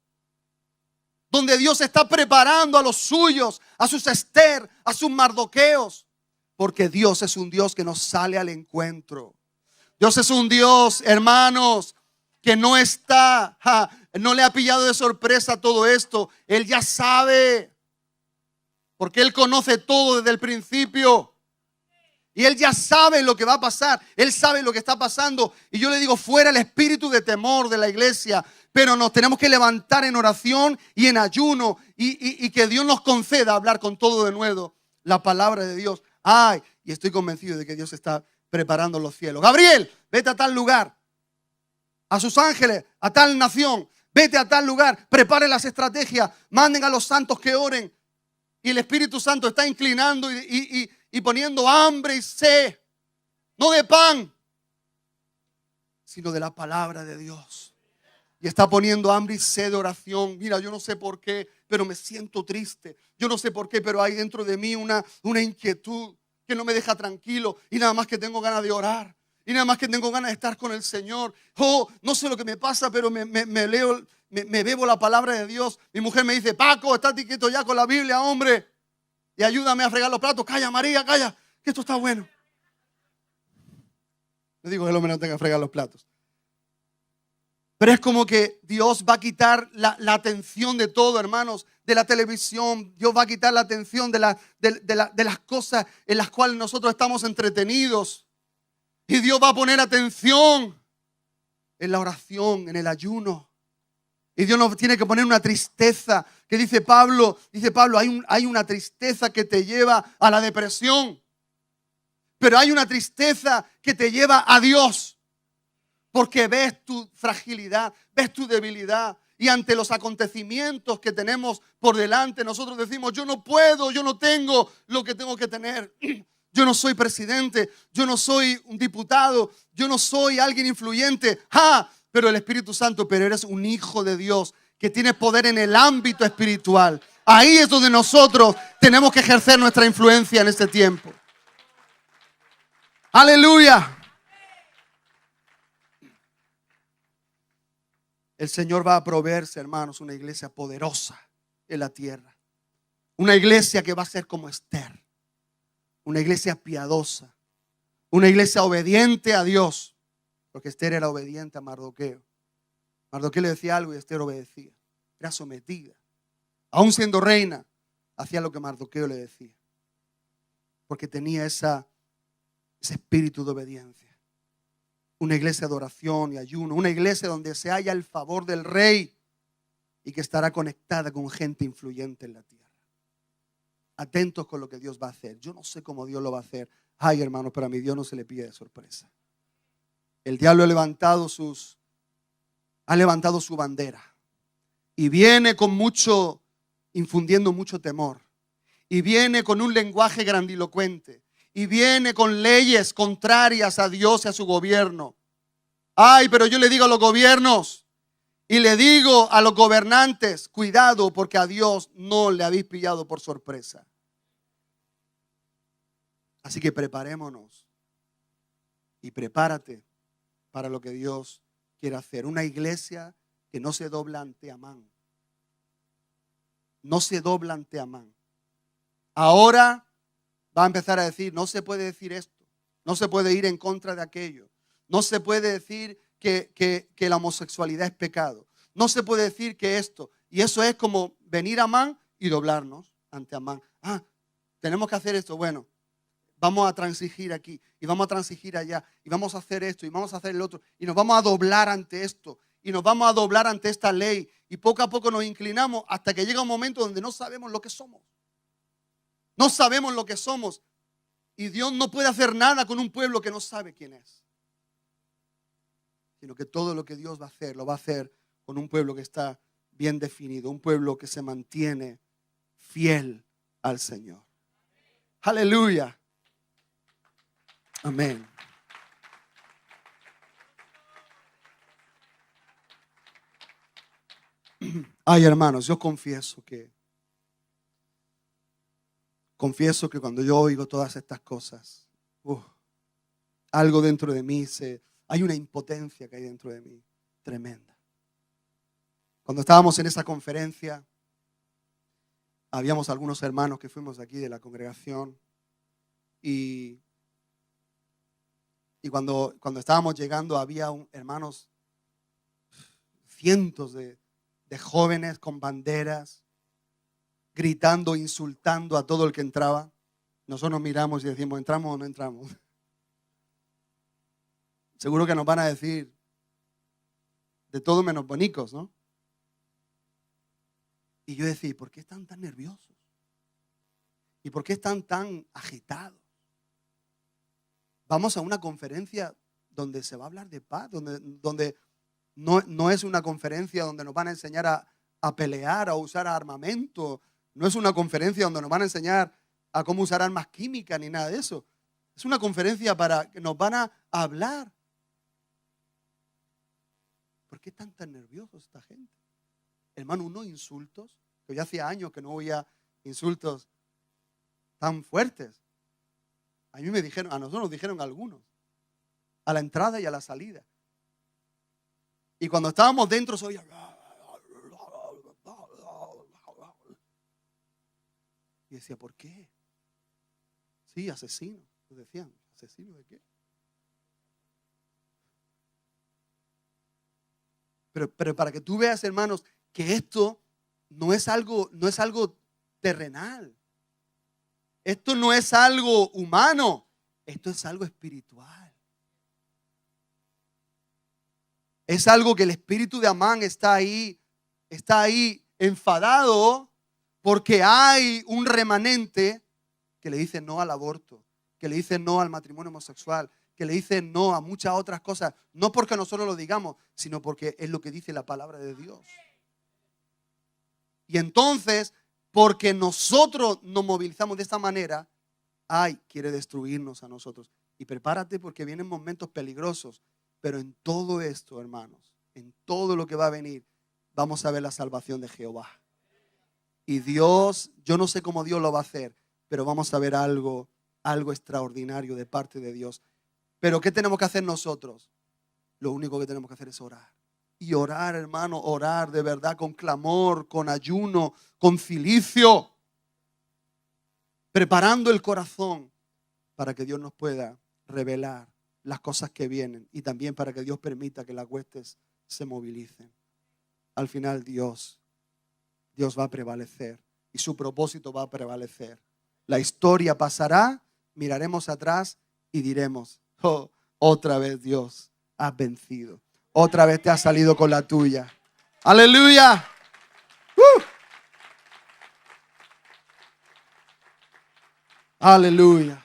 donde Dios está preparando a los suyos, a sus Esther, a sus Mardoqueos, porque Dios es un Dios que nos sale al encuentro. Dios es un Dios, hermanos, que no está, no le ha pillado de sorpresa todo esto. Él ya sabe, porque Él conoce todo desde el principio. Y Él ya sabe lo que va a pasar. Él sabe lo que está pasando. Y yo le digo, fuera el espíritu de temor de la iglesia. Pero nos tenemos que levantar en oración y en ayuno. Y que Dios nos conceda hablar con todo de nuevo la palabra de Dios. Ay, y estoy convencido de que Dios está preparando los cielos. Gabriel, vete a tal lugar. A sus ángeles, a tal nación. Vete a tal lugar. Prepare las estrategias. Manden a los santos que oren. Y el Espíritu Santo está inclinando y poniendo hambre y sed, no de pan, sino de la palabra de Dios. Y está poniendo hambre y sed de oración. Mira, yo no sé por qué, pero me siento triste. Yo no sé por qué, pero hay dentro de mí una inquietud que no me deja tranquilo. Y nada más que tengo ganas de orar. Y nada más que tengo ganas de estar con el Señor. Oh, no sé lo que me pasa, pero me bebo la palabra de Dios. Mi mujer me dice, Paco, estate quieto ya con la Biblia, hombre. Y ayúdame a fregar los platos. Calla, María, calla, que esto está bueno. Le digo que el hombre no tenga que fregar los platos. Pero es como que Dios va a quitar la atención de todo, hermanos, de la televisión. Dios va a quitar la atención de las cosas en las cuales nosotros estamos entretenidos. Y Dios va a poner atención en la oración, en el ayuno. Y Dios nos tiene que poner una tristeza, que dice Pablo, hay una tristeza que te lleva a la depresión. Pero hay una tristeza que te lleva a Dios. Porque ves tu fragilidad, ves tu debilidad. Y ante los acontecimientos que tenemos por delante, nosotros decimos, yo no puedo, yo no tengo lo que tengo que tener. Yo no soy presidente, yo no soy un diputado, yo no soy alguien influyente. Pero el Espíritu Santo, pero eres un hijo de Dios que tiene poder en el ámbito espiritual. Ahí es donde nosotros tenemos que ejercer nuestra influencia en este tiempo. Aleluya. El Señor va a proveerse, hermanos, una iglesia poderosa en la tierra. Una iglesia que va a ser como Esther. Una iglesia piadosa. Una iglesia obediente a Dios. Porque Esther era obediente a Mardoqueo. Mardoqueo le decía algo y Esther obedecía. Era sometida. Aún siendo reina, hacía lo que Mardoqueo le decía. porque tenía ese espíritu de obediencia. Una iglesia de oración y ayuno, una iglesia donde se halla el favor del Rey y que estará conectada con gente influyente en la tierra. Atentos con lo que Dios va a hacer. Yo no sé cómo Dios lo va a hacer. Ay, hermanos, pero a mi Dios no se le pide de sorpresa. El diablo ha levantado su bandera y viene con infundiendo mucho temor, y viene con un lenguaje grandilocuente, y viene con leyes contrarias a Dios y a su gobierno. Ay, pero yo le digo a los gobiernos y le digo a los gobernantes, cuidado, porque a Dios no le habéis pillado por sorpresa. Así que preparémonos y prepárate para lo que Dios quiere hacer. Una iglesia que no se dobla ante Amán. No se dobla ante Amán. Ahora va a empezar a decir, no se puede decir esto, no se puede ir en contra de aquello, no se puede decir que la homosexualidad es pecado, no se puede decir que esto. Y eso es como venir a Amán y doblarnos ante Amán. Tenemos que hacer esto, bueno, vamos a transigir aquí y vamos a transigir allá y vamos a hacer esto y vamos a hacer el otro y nos vamos a doblar ante esto y nos vamos a doblar ante esta ley y poco a poco nos inclinamos hasta que llega un momento donde no sabemos lo que somos. No sabemos lo que somos y Dios no puede hacer nada con un pueblo que no sabe quién es. Sino que todo lo que Dios va a hacer, lo va a hacer con un pueblo que está bien definido, un pueblo que se mantiene fiel al Señor. Aleluya. Amén. Ay, hermanos, yo confieso que cuando yo oigo todas estas cosas, algo dentro de mí hay una impotencia que hay dentro de mí tremenda. Cuando estábamos en esa conferencia, habíamos algunos hermanos que fuimos aquí de la congregación y cuando estábamos llegando había hermanos, cientos de jóvenes con banderas, gritando, insultando a todo el que entraba. Nosotros nos miramos y decimos, ¿entramos o no entramos? Seguro que nos van a decir de todo menos bonicos, ¿no? Y yo decía, ¿por qué están tan nerviosos? ¿Y por qué están tan agitados? Vamos a una conferencia donde se va a hablar de paz, donde no es una conferencia donde nos van a enseñar a pelear, a usar armamento. No es una conferencia donde nos van a enseñar a cómo usar armas químicas ni nada de eso. Es una conferencia para que nos van a hablar. ¿Por qué están tan nerviosos esta gente? Hermano, unos insultos, que ya hacía años que no oía insultos tan fuertes. A nosotros nos dijeron algunos, a la entrada y a la salida. Y cuando estábamos dentro se oía. Y decía, ¿por qué? Sí, asesino. Nos decían, ¿asesino de qué? Pero para que tú veas, hermanos, que esto no es algo terrenal. Esto no es algo humano. Esto es algo espiritual. Es algo que el espíritu de Amán está ahí enfadado porque hay un remanente que le dice no al aborto, que le dice no al matrimonio homosexual, que le dice no a muchas otras cosas, no porque nosotros lo digamos, sino porque es lo que dice la palabra de Dios. Y entonces, porque nosotros nos movilizamos de esta manera, quiere destruirnos a nosotros. Y prepárate porque vienen momentos peligrosos, pero en todo esto, hermanos, en todo lo que va a venir, vamos a ver la salvación de Jehová. Y Dios, yo no sé cómo Dios lo va a hacer, pero vamos a ver algo extraordinario de parte de Dios. Pero ¿qué tenemos que hacer nosotros? Lo único que tenemos que hacer es orar. Y orar, hermano, orar de verdad con clamor, con ayuno, con cilicio. Preparando el corazón para que Dios nos pueda revelar las cosas que vienen y también para que Dios permita que las huestes se movilicen. Al final Dios va a prevalecer y su propósito va a prevalecer. La historia pasará, miraremos atrás y diremos, oh, otra vez Dios, has vencido. Otra vez te has salido con la tuya. Aleluya. Aleluya.